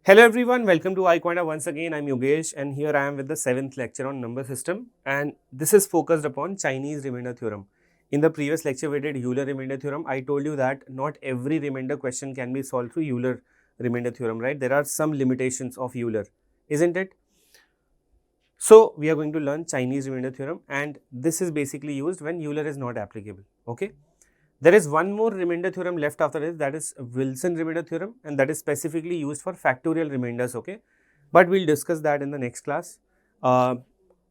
Hello everyone, welcome to iQuanta once again. I'm Yogesh and here I am with the 7th lecture on number system, and this is focused upon Chinese remainder theorem. In the previous lecture we did Euler remainder theorem. I told you that not every remainder question can be solved through Euler remainder theorem, right? There are some limitations of Euler, isn't it? So we are going to learn Chinese remainder theorem, and this is basically used when Euler is not applicable, okay? There is one more remainder theorem left after this, that is Wilson remainder theorem, and that is specifically used for factorial remainders, okay? But we'll discuss that in the next class. I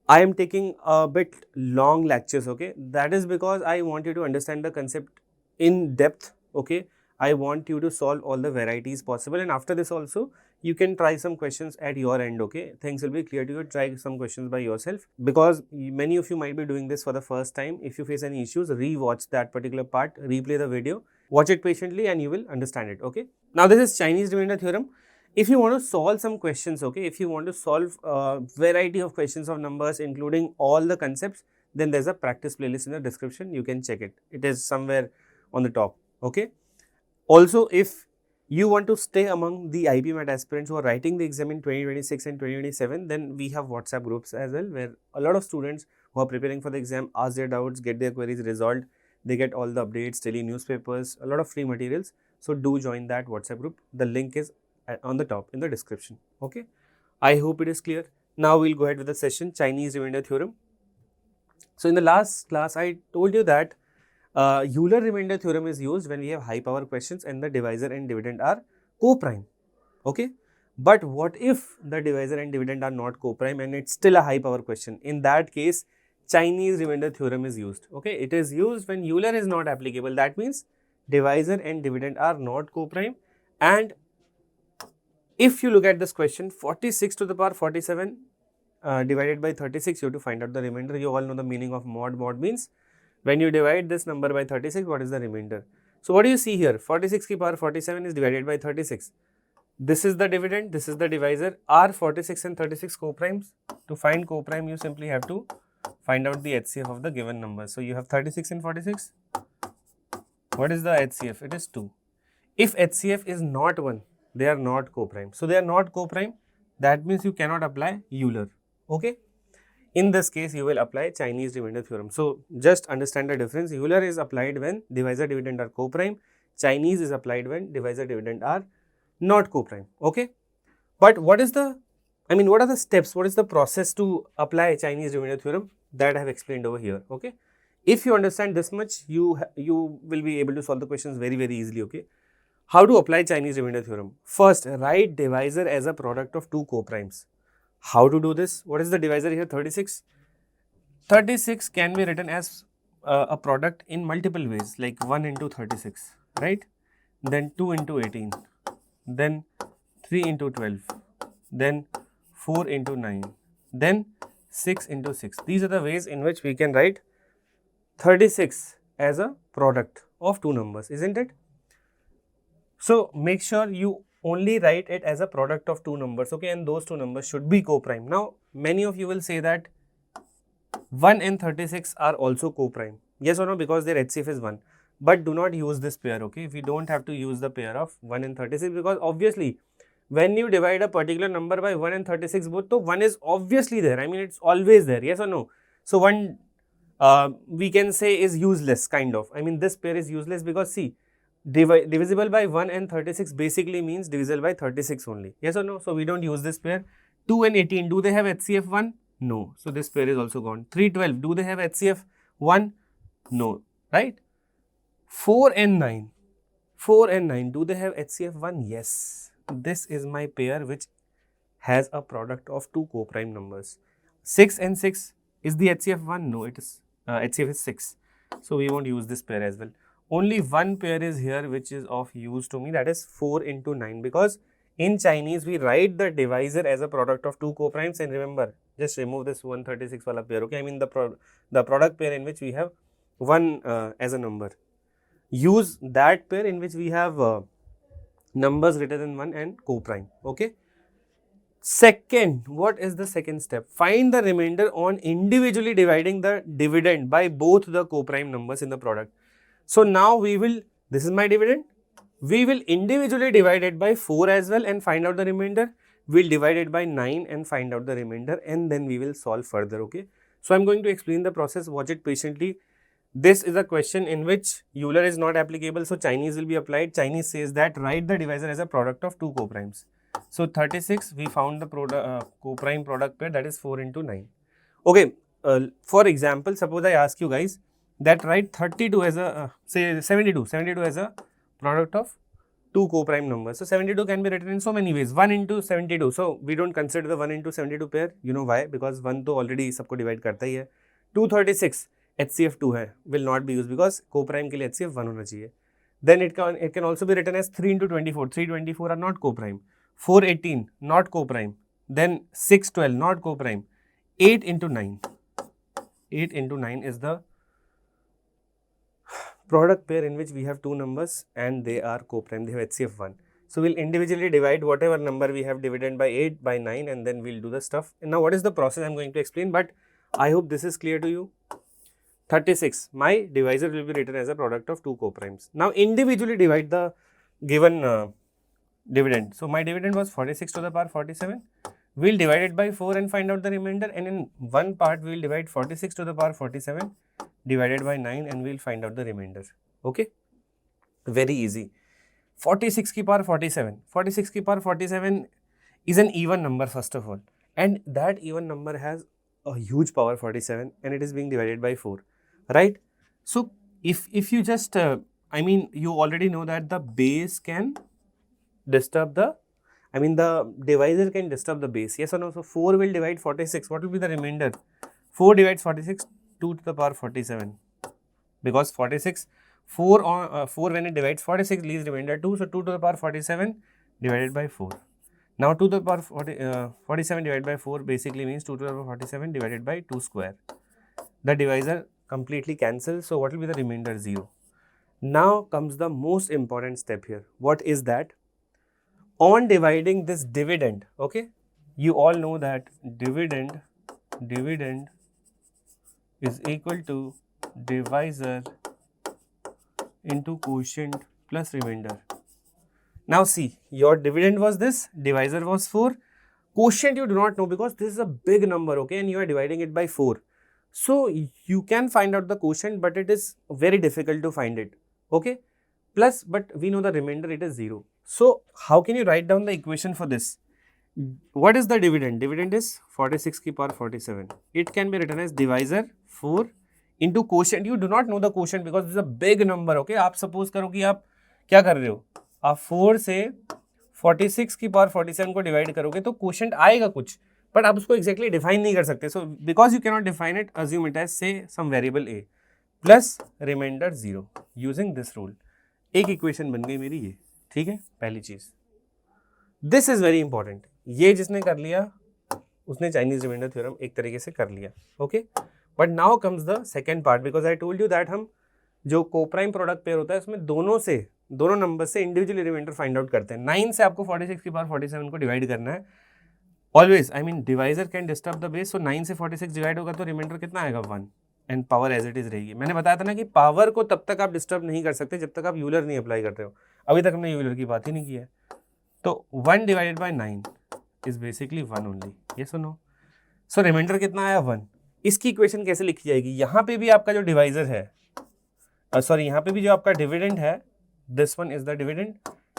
am taking a bit long lectures, okay? That is because I want you to understand the concept in depth, okay? I want you to solve all the varieties possible, and after this also, you can try some questions at your end, okay? Things will be clear to you. Try some questions by yourself, because many of you might be doing this for the first time. If you face any issues, re-watch that particular part, replay the video, watch it patiently and you will understand it, okay? Now this is Chinese remainder theorem. If you want to solve some questions, okay, if you want to solve a variety of questions of numbers including all the concepts, then there's a practice playlist in the description. You can check it. It is somewhere on the top, okay? Also, if you want to stay among the IPMAT aspirants who are writing the exam in 2026 and 2027, then we have WhatsApp groups as well, where a lot of students who are preparing for the exam ask their doubts, get their queries resolved. They get all the updates, daily newspapers, a lot of free materials. So do join that WhatsApp group. The link is on the top in the description, okay? I hope it is clear. Now we'll go ahead with the session, Chinese remainder theorem. So in the last class, I told you that Euler remainder theorem is used when we have high power questions and the divisor and dividend are co-prime, okay? But what if the divisor and dividend are not co-prime and it's still a high power question? In that case, Chinese remainder theorem is used, okay? It is used when Euler is not applicable. That means divisor and dividend are not co-prime, and if you look at this question, 46 to the power 47 divided by 36, you have to find out the remainder. You all know the meaning of mod. Mod means when you divide this number by 36, what is the remainder? So what do you see here? 46 ki power 47 is divided by 36. This is the dividend, this is the divisor. Are 46 and 36 co-primes? To find co-prime, you simply have to find out the HCF of the given number. So you have 36 and 46. What is the HCF? It is 2. If HCF is not 1, they are not co-prime. So they are not co-prime. That means you cannot apply Euler, okay? In this case, you will apply Chinese remainder theorem. So just understand the difference. Euler is applied when divisor dividend are co-prime. Chinese is applied when divisor dividend are not co-prime, okay? But what is the, what are the steps? What is the process to apply Chinese remainder theorem? That I have explained over here, okay? If you understand this much, you will be able to solve the questions very, very easily, okay? How to apply Chinese remainder theorem? First, write divisor as a product of two co-primes. How to do this? What is the divisor here? 36. 36 can be written as a product in multiple ways, like 1 into 36, right? Then 2 into 18, then 3 into 12, then 4 into 9, then 6 into 6. These are the ways in which we can write 36 as a product of two numbers, isn't it? So make sure you only write it as a product of two numbers, okay? And those two numbers should be co-prime. Now, many of you will say that 1 and 36 are also co-prime. Yes or no? Because their HCF is 1. But do not use this pair, okay? We don't have to use the pair of 1 and 36, because obviously, when you divide a particular number by 1 and 36 both, so 1 is obviously there. It's always there. Yes or no? So 1 we can say is useless, kind of. This pair is useless because see, divisible by 1 and 36 basically means divisible by 36 only. Yes or no? So we don't use this pair. 2 and 18, do they have HCF 1? No. So this pair is also gone. 3, 12, do they have HCF 1? No. Right? 4 and 9. 4 and 9, do they have HCF 1? Yes. This is my pair which has a product of two co-prime numbers. 6 and 6, is the HCF 1? No, it is HCF is 6. So we won't use this pair as well. Only one pair is here which is of use to me, that is 4 into 9, because in Chinese we write the divisor as a product of two co-primes, and remember, just remove this 136 wala pair, okay? The product pair in which we have 1 as a number. Use that pair in which we have numbers greater than 1 and co-prime, okay? Second, what is the second step? Find the remainder on individually dividing the dividend by both the co-prime numbers in the product. So now we will, this is my dividend, We will individually divide it by 4 as well and find out the remainder. We'll divide it by 9 and find out the remainder, and then we will solve further, okay? So I'm going to explain the process, watch it patiently. This is a question in which Euler is not applicable, so Chinese will be applied. Chinese says that write the divisor as a product of two coprimes. So 36, we found the coprime product pair, that is 4 into 9. Okay, for example, suppose I ask you guys that write 32 as a, say 72 as a product of two coprime numbers. So 72 can be written in so many ways, 1 into 72. So we don't consider the 1 into 72 pair, you know why? Because 1 तो already सबको divide करता ही है. 236 HCF 2 है, will not be used because coprime के लिए HCF 1 होना चाहिए. Then it can also be written as 3 into 24. 324 are not coprime. 418 not coprime. Then 612 not coprime. 8 into 9. 8 into 9 is the product pair in which we have two numbers and they are coprime, they have HCF 1. So we'll individually divide whatever number we have divided by 8 by 9 and then we'll do the stuff. And now what is the process I'm going to explain, but I hope this is clear to you. 36, my divisor will be written as a product of two coprimes. Now individually divide the given dividend. So my dividend was 46 to the power 47. We'll divide it by 4 and find out the remainder, and in one part we will divide 46 to the power 47 divided by 9 and we'll find out the remainder. Okay, very easy. 46 की power 47, 46 की power 47 is an even number first of all, and that even number has a huge power 47 and it is being divided by 4, right? So if you just I mean you already know that the base can disturb the, I mean the divisor can disturb the base, yes or no? So 4 will divide 46, what will be the remainder? 4 divides 46, 2 to the power 47, because 46, 4 when it divides 46 leaves remainder 2, so 2 to the power 47 divided by 4. Now 2 to the power 47 divided by 4 basically means 2 to the power 47 divided by 2 square. The divisor completely cancels, so what will be the remainder? 0. Now comes the most important step here. What is that? On dividing this dividend, okay, you all know that dividend is equal to divisor into quotient plus remainder. Now see, your dividend was this, divisor was 4, quotient you do not know because this is a big number, okay, and you are dividing it by 4. So you can find out the quotient, but it is very difficult to find it, okay, plus, but we know the remainder, it is 0. So how can you write down the equation for this? What is the dividend? Dividend is 46 की power 47. It can be written as divisor 4 into quotient. You do not know the quotient because this is a big number. Okay, आप suppose करो कि आप क्या कर रहे हो? आप 4 से 46 की power 47 को divide करोगे तो quotient आएगा कुछ, but आप उसको exactly define नहीं कर सकते. So because you cannot define it, assume it as say some variable a plus remainder 0 using this rule. एक equation बन गई मेरी ये, ठीक है, पहली चीज. This is very important. ये जिसने कर लिया उसने चाइनीज रिमाइंडर थ्योरम एक तरीके से कर लिया, okay. But now comes the second part, because I told you that हम जो कोप्राइम प्रोडक्ट पेयर होता है उसमें दोनों नंबर से इंडिविजुअली रिमाइंडर फाइंड आउट करते हैं. 9 से आपको 46 की पावर 47 को डिवाइड करना है always. I mean divisor can disturb the base. So 9 से 46 डिवाइड होगा तो रिमाइंडर कितना आएगा? 1 and power as it is रहेगी. मैंने बताया था ना कि पावर को तब तक आप डिस्टर्ब नहीं कर सकते जब तक आप यूलर नहीं अप्लाई कर रहे हो. अभी तक हमने यूलर की बात ही नहीं की है. तो 1 divided bye 9 is basically 1 only, yes और नो? सो रिमाइंडर कितना आया? 1. इसकी इक्वेशन कैसे लिखी जाएगी? यहाँ पे भी आपका जो डिवाइजर है, सॉरी यहाँ पे भी जो आपका डिविडेंड है, this one is the dividend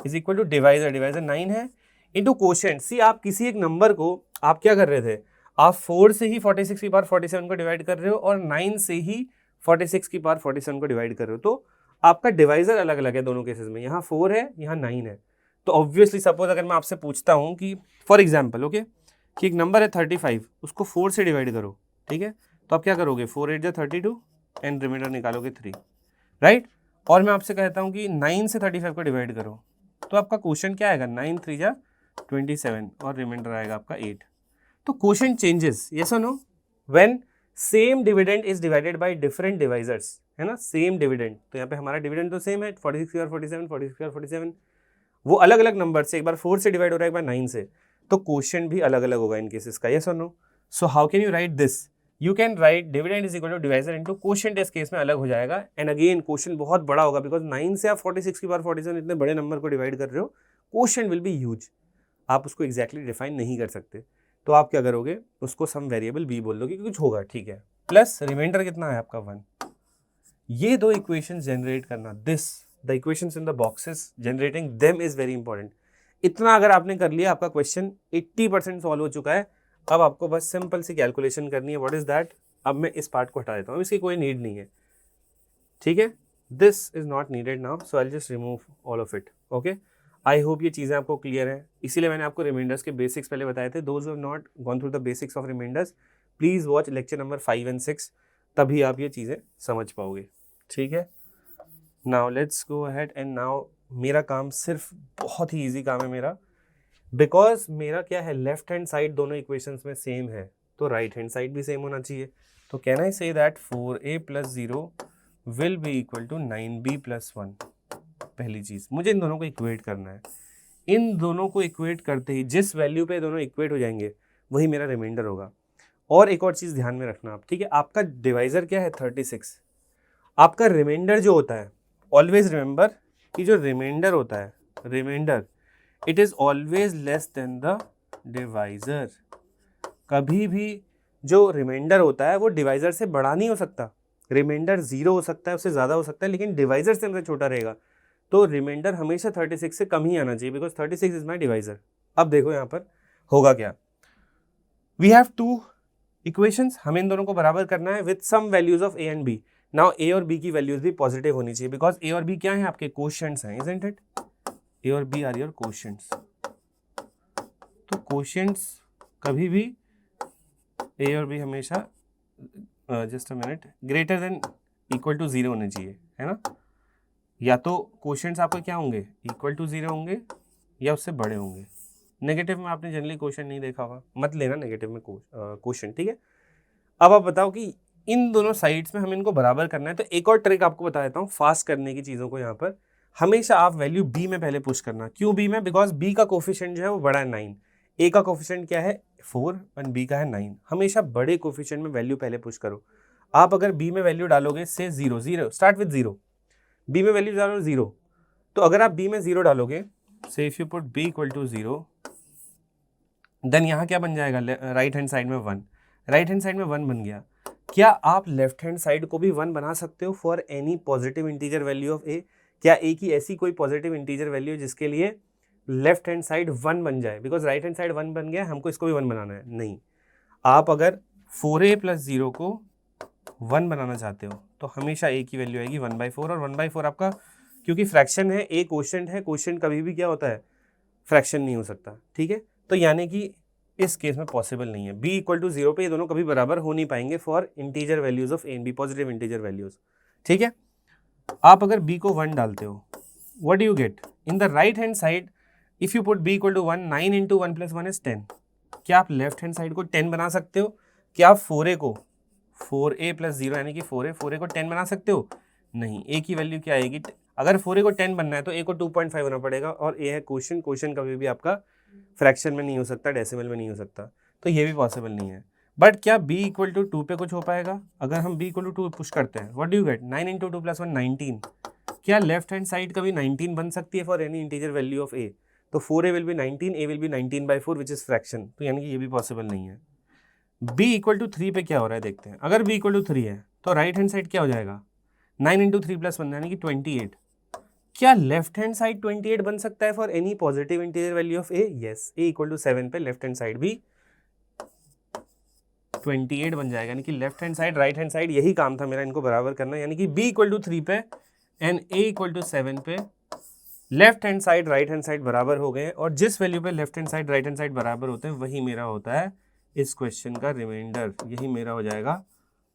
is equal to divisor 9 है इंटू कोशेंट. सी आप किसी एक नंबर को आप क्या कर रहे थे, आप 4 से ही 46 की पावर 47 को डिवाइड कर रहे हो और 9 से ही 46 की पावर 47 को डिवाइड कर रहे हो. तो आपका डिवाइजर अलग अलग है दोनों केसेस में. यहाँ 4 है, यहाँ 9 है. तो ऑब्वियसली सपोज अगर मैं आपसे पूछता हूँ कि फॉर एग्जाम्पल ओके कि एक नंबर है 35, उसको 4 से डिवाइड करो, ठीक है, तो आप क्या करोगे? 4 8 जा 32 एंड रिमाइंडर निकालोगे 3, राइट. और मैं आपसे कहता हूँ कि 9 से 35 को डिवाइड करो तो आपका क्वेश्चन क्या आएगा? 9 3 जा 27 और रिमाइंडर आएगा आपका 8. तो क्वेश्चन चेंजेस, यस और no? When same dividend is divided by different divisors, है ना, सेम डिविडेंड. तो यहाँ पे हमारा डिविडेंड तो सेम है 46 और 47, 46 और 47, वो अलग अलग नंबर से, एक बार 4 से डिवाइड हो रहा है, एक बार 9 से, तो क्वेश्चन भी अलग अलग होगा इन केसेस का, यस और no? So how can you write this? You can write dividend is equal to divisor into quotient, इस केस में अलग हो जाएगा। एंड अगेन क्वेश्चन बहुत बड़ा होगा बिकॉज 9 से आप 46 की बार 47 इतने बड़े नंबर को डिवाइड कर रहे हो, क्वेश्चन विल बी ह्यूज, आप उसको एग्जैक्टली डिफाइन नहीं कर सकते। तो आप क्या करोगे, उसको सम वेरिएबल बी बोल दोगे कि कुछ होगा, ठीक है, प्लस रिमाइंडर कितना है आपका 1। ये दो इक्वेशन जनरेट करना, this the equations in the boxes generating them is very important. इतना अगर आपने कर लिया, आपका क्वेश्चन 80% सॉल्व हो चुका है। अब आपको बस सिंपल सी कैलकुलेशन करनी है, व्हाट इज दैट। अब मैं इस पार्ट को हटा देता हूँ, इसकी कोई नीड नहीं है, ठीक है, this is not needed now, so I just remove all of it. Okay, I hope ये चीज़ें आपको क्लियर है। इसीलिए मैंने आपको रिमाइंडर्स के बेसिक्स पहले बताए थे। Those have not gone through the basics of remainders, please watch lecture number 5 and 6, तभी आप ये चीज़ें समझ पाओगे, ठीक है। Now let's go ahead and now मेरा काम सिर्फ बहुत ही ईजी काम है मेरा, बिकॉज मेरा क्या है, लेफ्ट हैंड साइड दोनों इक्वेशंस में सेम है, तो राइट हैंड साइड भी सेम होना चाहिए। तो can I say that 4a + 0 will be equal to 9b + 1। पहली चीज़, मुझे इन दोनों को इक्वेट करना है। इन दोनों को इक्वेट करते ही जिस वैल्यू पे दोनों इक्वेट हो जाएंगे वही मेरा रिमाइंडर होगा। और एक और चीज़ ध्यान में रखना आप, ठीक है, आपका डिवाइजर क्या है 36, आपका रिमाइंडर जो होता है, ऑलवेज रिमेंबर कि जो रिमाइंडर होता है, remainder it is always less than the divisor. कभी भी जो रिमाइंडर होता है वो डिवाइजर से बड़ा नहीं हो सकता। रिमाइंडर 0 हो सकता है, उससे ज़्यादा हो सकता है, लेकिन डिवाइजर से हमसे छोटा रहेगा। तो रिमाइंडर हमेशा 36 से कम ही आना चाहिए, बिकॉज 36 इज माई डिवाइजर। अब देखो यहाँ पर होगा क्या, वी हैव टू इक्वेशंस, हमें इन दोनों को बराबर करना है with some values of A and B. Now A और बी की वैल्यूज भी पॉजिटिव होनी चाहिए, बिकॉज ए और बी क्या है, आपके कोशेंट्स हैं, इजंट इट। ए और बी आर योर कोशेंट्स। तो कोशेंट्स कभी भी ए और बी हमेशा just a minute greater than equal to 0 होने चाहिए, है ना। या तो कोशेंट्स आपके क्या होंगे, इक्वल टू 0 होंगे या उससे बड़े होंगे। नेगेटिव में आपने जनरली क्वेश्चन नहीं देखा होगा, मत लेना नेगेटिव में क्वेश्चन, ठीक है। अब आप बताओ कि इन दोनों साइड्स में हमें इनको बराबर करना है। तो एक और ट्रिक आपको बता देता हूँ फास्ट करने की चीज़ों को। यहाँ पर हमेशा आप वैल्यू बी में पहले पुश करना। क्यों बी में, बिकॉज बी का कोफिशिएंट जो है वो बड़ा है 9, ए का कोफिशिएंट क्या है 4 और बी का है 9। हमेशा बड़े कोफिशिएंट में वैल्यू पहले पुश करो। आप अगर बी में वैल्यू डालोगे से 0 स्टार्ट विद 0, बी में वैल्यू डालो 0, तो अगर आप बी में 0 डालोगे, say if you put b equal to 0, then यहाँ क्या बन जाएगा, राइट हैंड साइड में 1, राइट हैंड साइड में 1 बन गया। क्या आप लेफ्ट हैंड साइड को भी 1 बना सकते हो for any positive integer value of A? क्या ए की ऐसी कोई पॉजिटिव इंटीजर वैल्यू जिसके लिए लेफ्ट हैंड साइड 1 बन जाए? बिकॉज राइट हैंड साइड 1 बन गया, हमको इसको भी 1 बनाना है। नहीं, आप अगर 4a + 0 को 1 बनाना चाहते हो तो हमेशा a की वैल्यू आएगी 1/4, और 1/4 आपका क्योंकि फ्रैक्शन है, a क्वोशिएंट है, क्वोशिएंट कभी भी क्या होता है, फ्रैक्शन नहीं हो सकता, ठीक है। तो यानी कि इस केस में पॉसिबल नहीं है, b इक्वल टू 0 पे ये दोनों कभी बराबर हो नहीं पाएंगे for integer values of a and b, positive integer values, ठीक है। आप अगर b को 1 डालते हो, what do you get in the right hand side, if you put b equal to 1, 9 × 1 + 1 is 10। क्या आप लेफ्ट हैंड साइड को 10 बना सकते हो? क्या आप 4a को 4a + 0 यानी कि 4a को 10 बना सकते हो? नहीं, a की वैल्यू क्या आएगी, अगर 4a को 10 बनना है तो a को 2.5 होना पड़ेगा, और a है क्वोशिएंट, क्वोशिएंट कभी भी आपका फ्रैक्शन में नहीं हो सकता, डेसिमल में नहीं हो सकता, तो ये भी पॉसिबल नहीं है। बट क्या b इक्वल टू 2 पे कुछ हो पाएगा? अगर हम b इक्वल टू 2 पुश करते हैं, व्हाट डू यू गेट, 9 × 2 + 1 19। क्या लेफ्ट हैंड साइड कभी 19 बन सकती है for any integer value of a? तो 4a will be 19, a will be 19/4 which is fraction, तो यानी कि ये भी पॉसिबल नहीं है। b इक्वल टू 3 पे क्या हो रहा है देखते हैं। अगर b इक्वल टू 3 है तो राइट हैंड साइड क्या हो जाएगा, 9 × 3 + 1 यानी कि 28। क्या लेफ्ट हैंड साइड 28 बन सकता है for any positive integer value of a? Yes, a equal to 7 पे लेफ्ट हैंड साइड भी 28 बन जाएगा, यानी कि left hand side right hand side यही काम था मेरा, इनको बराबर करना, यानी कि b इक्वल टू 3 पे एंड a इक्वल टू 7 पे left hand side right hand side बराबर हो गए, और जिस वैल्यू पे left hand side right hand side बराबर होते हैं वही मेरा होता है इस क्वेश्चन का रिमाइंडर, यही मेरा हो जाएगा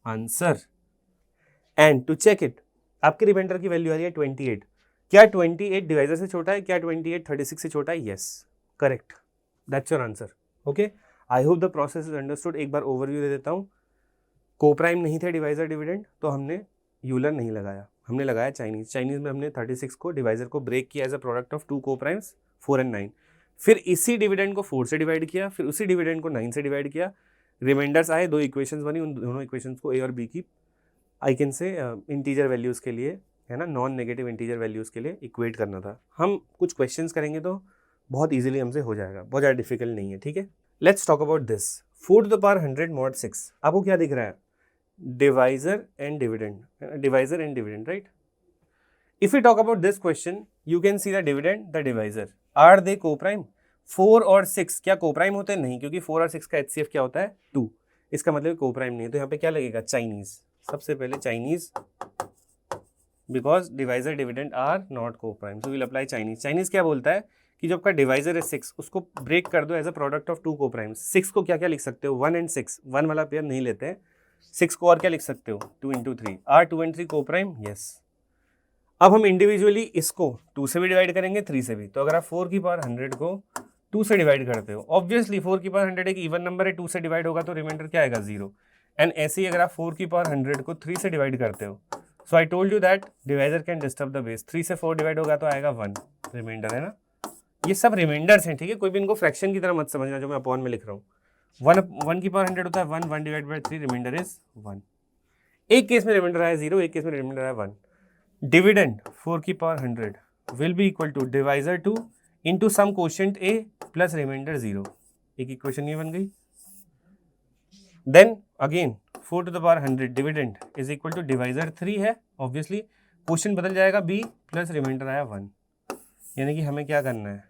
answer. And to check it, आपके रिमाइंडर की वैल्यू आ रही है 28। क्या 28 डिवाइजर से छोटा है? क्या 28 36 से छोटा है? Yes, correct, that's your answer. Okay, I hope the process is understood. एक बार ओवरव्यू दे देता हूँ। कोप्राइम नहीं थे डिवाइजर डिविडेंड, तो हमने यूलर नहीं लगाया, हमने लगाया चाइनीज। चाइनीज में हमने 36 को डिवाइजर को ब्रेक किया as a product of 2 coprimes 4 और 9। फिर इसी डिविडेंड को 4 से डिवाइड किया, फिर उसी डिविडेंड को 9 से डिवाइड किया, रिमाइंडर्स आए, 2 इक्वेशंस बनी, उन दोनों इक्वेशंस को ए और बी की I can say integer values के लिए, है ना, नॉन नेगेटिव इंटीजर वैल्यूज़ के लिए इक्वेट करना था। हम कुछ क्वेश्चंस करेंगे तो बहुत इजीली हमसे हो जाएगा, बहुत ज़्यादा डिफिकल्ट नहीं है, ठीक है। Let's talk about this 4 to the power 100 mod 6। आपको क्या दिख रहा है? Divisor and dividend, divisor and dividend, right. If you talk about this question you can see the dividend, the divisor, are they coprime? 4 और 6 क्या coprime होते हैं? नहीं, क्योंकि 4 और 6 का HCF क्या होता है? 2। इसका मतलब कोप्राइम नहीं है, तो यहाँ पे क्या लगेगा? चाइनीज। सबसे पहले Chinese, because divisor dividend are not coprime, so will apply Chinese. Chinese क्या बोलता है कि जो आपका डिवाइजर है 6, उसको ब्रेक कर दो as a product of 2 coprimes. 6 को क्या क्या लिख सकते हो? 1 एंड 6, 1 वाला पेयर नहीं लेते हैं। 6 को और क्या लिख सकते हो? 2 into 3। Are 2 and 3 coprime? Yes. अब हम इंडिविजुअली इसको 2 से भी डिवाइड करेंगे, 3 से भी। तो अगर आप 4 की पावर 100 को 2 से डिवाइड करते हो, ऑब्वियसली 4 की पावर 100 एक इवन नंबर है, 2 से डिवाइड होगा तो रिमाइंडर क्या आएगा? 0। एंड ऐसे ही अगर आप 4 की पावर 100 को 3 से डिवाइड करते हो, so I told you that divisor can disturb the base. 3 से 4 डिवाइड होगा तो आएगा 1 रिमाइंडर, है ना। ये सब रिमाइंडर्स हैं, ठीक है, कोई भी इनको फ्रैक्शन की तरह मत समझना जो मैं अपॉन में लिख रहा हूँ। 1 की पावर 100 होता है 1, 1 डिवाइड बाई 3, रिमाइंडर इज 1। एक केस में रिमाइंडर आया 0, एक केस में रिमाइंडर आया 1। डिविडेंड 4 की power 100 will be equal to divisor 2 into some quotient a plus remainder 0। एक इक्वेशन ये बन गई। Then again 4 to the power 100 dividend is equal to divisor 3 है, ऑब्वियसली क्वेश्चन बदल जाएगा, b प्लस रिमाइंडर आया 1। यानी कि हमें क्या करना है?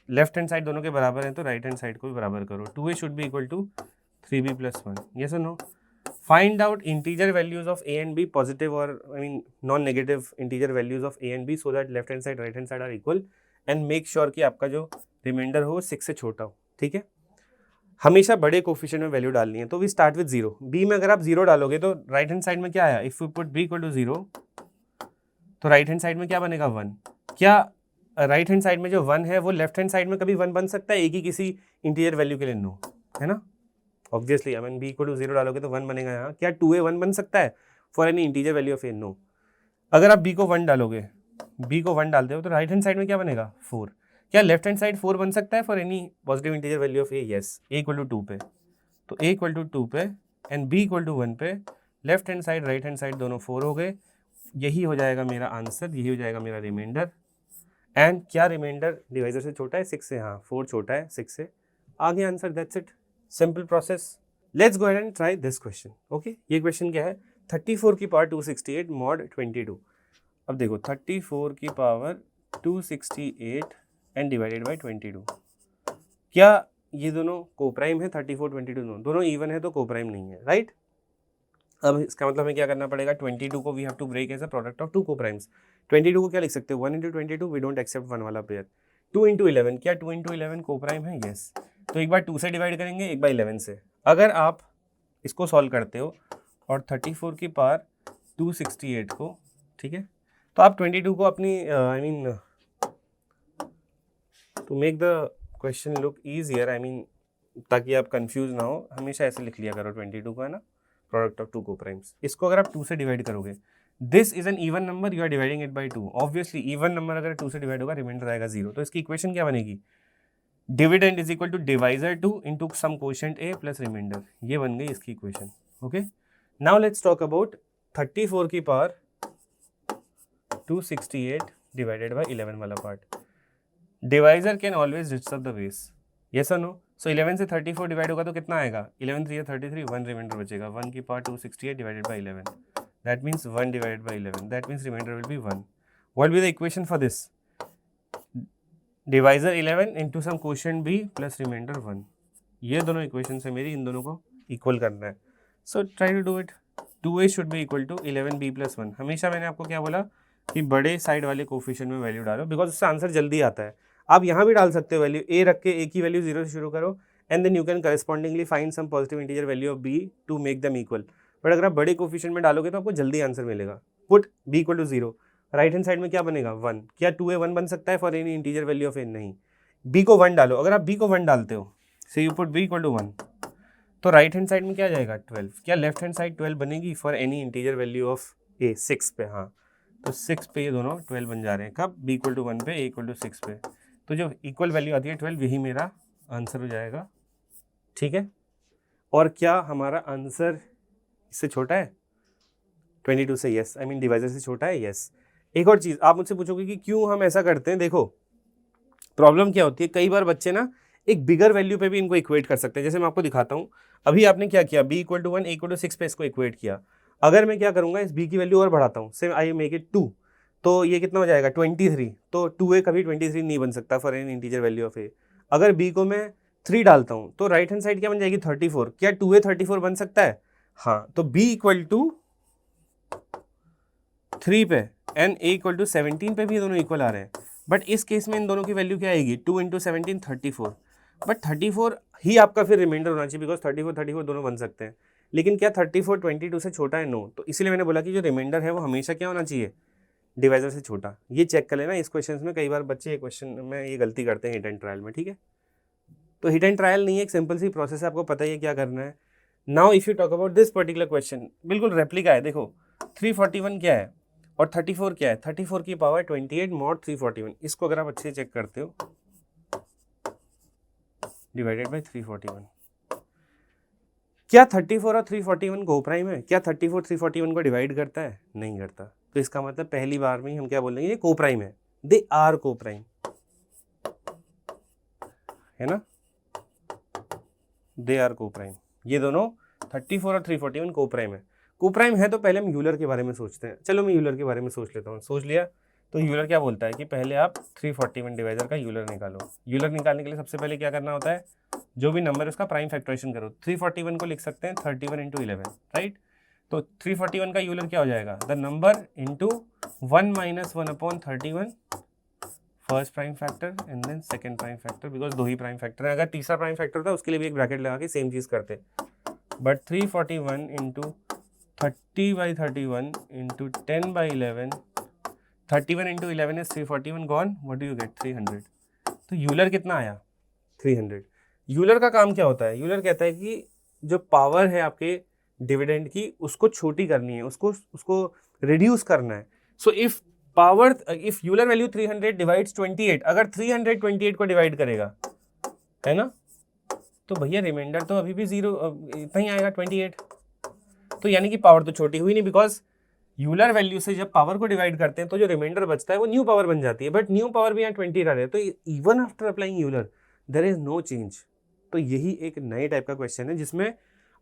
लेफ्ट हैंड साइड दोनों के बराबर है तो राइट हैंड साइड को भी बराबर करो। 2a should be equal to 3b plus 1। Yes और no? Find out integer values of a and b, positive और I mean non negative integer values of a and b, so that left hand side right hand side are equal, and make sure कि आपका जो reminder हो 6 से छोटा हो, ठीक है। हमेशा बड़े कोफिशिएंट में वैल्यू डालनी है, तो वी स्टार्ट विद 0। b में अगर आप 0 डालोगे तो राइट हैंड साइड में क्या आया? If you put b equal to 0 तो राइट हैंड साइड में क्या बनेगा? 1। क्या राइट हैंड साइड में जो 1 है वो लेफ्ट हैंड साइड में कभी 1 बन सकता है एक ही किसी इंटीजर वैल्यू के लिए? नो, है ना। Obviously I mean b equal to 0 डालोगे तो 1 बनेगा यहाँ। क्या 2a 1 बन सकता है for any integer value of a? No. अगर आप b को 1 डालोगे, b को 1 डालते हो तो राइट हैंड साइड में क्या बनेगा? 4। क्या लेफ्ट हैंड साइड 4 बन सकता है for any positive integer value of a? Yes. a equal to 2 पे, तो a इक्वल टू 2 पे एंड b इक्वल टू 1 पे, left hand side right hand side दोनों 4 हो गए। यही हो जाएगा मेरा आंसर, यही हो जाएगा मेरा रिमाइंडर। एंड क्या रिमाइंडर डिवाइजर से छोटा है? 6 से। हाँ, 4 छोटा है 6 से। आगे answer, that's it, simple process. Let's go ahead and try this question. Okay, ये क्वेश्चन क्या है? 34 की पावर 268 मॉड 22। अब देखो 34 की पावर 268 एंड डिवाइडेड बाई 22, क्या ये दोनों कोप्राइम है? 34 22 दोनों इवन है तो कोप्राइम नहीं है, राइट। अब इसका मतलब हमें क्या करना पड़ेगा? 22 को we have to break as a product of 2 coprimes. 22 को क्या लिख सकते हो? 1 इंटू 22, वी डोंट एक्सेप्ट 1 वाला पेयर। 2 इंटू 11, क्या 2 इंटू 11 कोप्राइम है? यस। तो एक बार 2 से डिवाइड करेंगे, एक बार 11 से। अगर आप इसको सॉल्व करते हो और 34 की पावर 268 को, ठीक है, तो आप 22 को अपनी I mean to make the question look easier, I mean ताकि आप कंफ्यूज ना हो, हमेशा ऐसे लिख लिया करो 22 को, है ना, प्रोडक्ट ऑफ 2 कोप्राइम्स। इसको अगर आप 2 से डिवाइड करोगे, this is an even number, you are dividing it by 2। Obviously even number अगर 2 से डिवाइड होगा रिमाइंडर आएगा 0। तो इसकी इक्वेशन क्या बनेगी? Dividend is equal to divisor 2 into some quotient a plus remainder. ये बन गई इसकी equation. Okay, now let's talk about 34 की पावर 268 डिवाइडेड बाय 11 वाला part. Divisor can always disturb the base, yes और नो? सो 11 से 34 डिवाइड होगा तो कितना आएगा? 11 3 33, 1 रिमाइंडर बचेगा। 1 की power 268 divided by 11, that means 1 divided by 11, that means remainder will be 1। What will be the equation for this? Divisor 11 into some quotient b plus reminder 1। ये दोनों इक्वेशन है मेरी, इन दोनों को इक्वल करना है। So try to do it. 2a should be equal to 11b plus 1। हमेशा मैंने आपको क्या बोला कि बड़े साइड वाले कोफिशिएंट में वैल्यू डालो, बिकॉज उससे आंसर जल्दी आता है। आप यहाँ भी डाल सकते हो वैल्यू, a रख के a की वैल्यू 0 से शुरू करो, and then you can correspondingly find some positive integer value of b to make them equal. But अगर आप बड़े कोफिशिएंट में डालोगे तो आपको जल्दी आंसर मिलेगा। Put b equal to 0, right hand side में क्या बनेगा? 1। क्या 2a 1 बन सकता है for any integer value of a? नहीं। b को 1 डालो, अगर आप b को 1 डालते हो, say you put b equal to 1, तो राइट हैंड साइड में क्या आ जाएगा? 12। क्या लेफ्ट हैंड साइड 12 बनेगी for any integer value of a? 6 पे, हाँ, तो 6 पे ये दोनों 12 बन जा रहे हैं। कब? b इक्वल टू 1 पे, a इक्वल टू 6 पे। तो जो इक्वल वैल्यू आती है 12, यही मेरा आंसर हो जाएगा, ठीक है। और क्या हमारा आंसर इससे छोटा है? 22 से यस, आई मीन डिवाइजर से छोटा है, यस। एक और चीज़ आप मुझसे पूछोगे कि क्यों हम ऐसा करते हैं। देखो प्रॉब्लम क्या होती है, कई बार बच्चे ना एक बिगर वैल्यू पे भी इनको इक्वेट कर सकते हैं। जैसे मैं आपको दिखाता हूँ, अभी आपने क्या किया, b = 1 a = 6 पे इसको इक्वेट किया। अगर मैं क्या करूँगा, इस b की वैल्यू और बढ़ाता हूँ, से आई मेक इट 2, तो ये कितना हो जाएगा 23। तो 2a कभी 23 नहीं बन सकता for an integer value of a। अगर b को मैं 3 डालता हूँ तो राइट हैंड साइड क्या बन जाएगी 34। क्या 2a 34 बन सकता है? हाँ, तो b = 3 पे एंड a = 17 पे भी दोनों इक्वल आ रहे हैं। बट इस केस में इन दोनों की वैल्यू क्या आएगी, 2 × 17 34। बट 34 ही आपका फिर रिमाइंडर होना चाहिए, बिकॉज 34 दोनों बन सकते हैं। लेकिन क्या 34 22 से छोटा है? नो। तो इसीलिए मैंने बोला कि जो रिमाइंडर है वो हमेशा क्या होना चाहिए, डिवाइजर से छोटा। ये चेक कर लेना, इस क्वेश्चन में कई बार बच्चे ये क्वेश्चन में ये गलती करते हैं हिट एंड ट्रायल में, ठीक है। तो हिट एंड ट्रायल नहीं है, एक सिंपल सी प्रोसेस है, आपको पता ही है क्या करना है। Now if you talk about this particular question, बिल्कुल रेप्लिका है। देखो 341 क्या है और 34 क्या है, 34 की पावर 28 mod 341। इसको अगर आप अच्छे से चेक करते हो, डिवाइडेड बाई 341। क्या 34 और 341 को प्राइम है? क्या 34 341 को डिवाइड करता है? नहीं करता। तो इसका मतलब पहली बार में ही हम क्या बोलेंगे, ये को प्राइम है, दे आर को प्राइम, है ना, दे आर को प्राइम। ये दोनों 34 और 341 को प्राइम है। को प्राइम है तो पहले हम यूलर के बारे में सोचते हैं। चलो मैं यूलर के बारे में सोच लेता हूँ। सोच लिया, तो यूलर क्या बोलता है कि पहले आप 341 डिवाइजर का यूलर निकालो। यूलर निकालने के लिए सबसे पहले क्या करना होता है, जो भी नंबर है उसका प्राइम फैक्टराइजेशन करो। 341 को लिख सकते हैं 31 × 11, राइट। तो 341 का यूलर क्या हो जाएगा, the number into 1 - 1/31 first prime factor and then second prime factor, because दो ही प्राइम फैक्टर है। अगर तीसरा प्राइम फैक्टर होता उसके लिए भी एक ब्रैकेट लगा के सेम चीज़ करते। But 341 × 30/31 × 10/11, 31 × 11 is 341 gone, what do you get, 300। तो यूलर कितना आया, 300। यूलर का काम क्या होता है, यूलर कहता है कि जो पावर है आपके डिविडेंड की उसको छोटी करनी है, उसको रिड्यूस करना है। So if power, if Euler value 300 divides 28, अगर 300 28 को डिवाइड करेगा, है ना, तो भैया रिमाइंडर तो अभी भी 0 इतना ही आएगा 28। तो यानी कि पावर तो छोटी हुई नहीं, बिकॉज यूलर वैल्यू से जब पावर को डिवाइड करते हैं तो जो रिमाइंडर बचता है वो न्यू पावर बन जाती है। बट न्यू पावर भी यहाँ 20 आ रहा है, तो even after applying Euler there is no change. तो यही एक नए टाइप का क्वेश्चन है जिसमें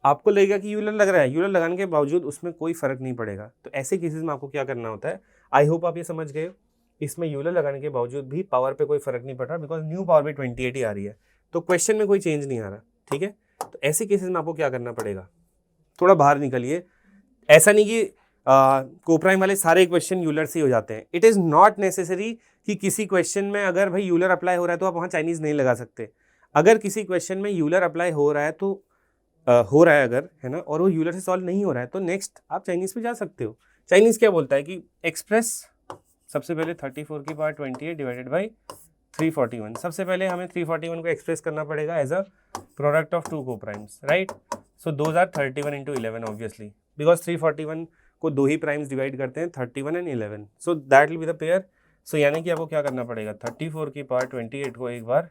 आपको लगेगा कि यूलर लग रहा है, यूलर लगाने के बावजूद उसमें कोई फर्क नहीं पड़ेगा। तो ऐसे केसेस में आपको क्या करना होता है, आई होप आप ये समझ गए। इसमें यूलर लगाने के बावजूद भी पावर पे कोई फर्क नहीं पड़ रहा, बिकॉज न्यू पावर भी 28 ही आ रही है, तो क्वेश्चन में कोई चेंज नहीं आ रहा, ठीक है। तो ऐसे केसेस में आपको क्या करना पड़ेगा, थोड़ा बाहर निकलिए। ऐसा नहीं कि कोप्राइम वाले सारे क्वेश्चन यूलर से ही हो जाते हैं। इट इज़ नॉट नेसेसरी कि किसी क्वेश्चन में अगर भाई यूलर अप्लाई हो रहा है तो आप वहाँ चाइनीज़ नहीं लगा सकते। अगर किसी क्वेश्चन में यूलर अप्लाई हो रहा है तो हो रहा है अगर, है ना, और वो यूलर से सॉल्व नहीं हो रहा है तो नेक्स्ट आप चाइनीज़ पे जा सकते हो। चाइनीज़ क्या बोलता है कि एक्सप्रेस, सबसे पहले 34 की पावर 28 डिवाइडेड बाई 341। सबसे पहले हमें 341 को एक्सप्रेस करना पड़ेगा as a product of two coprimes, right. So those are 31 × 11 obviously, because 341 को दो ही प्राइम्स डिवाइड करते हैं, 31 and 11। So that will be the pair. So यानी कि आपको क्या करना पड़ेगा, 34 की पावर 28 को एक बार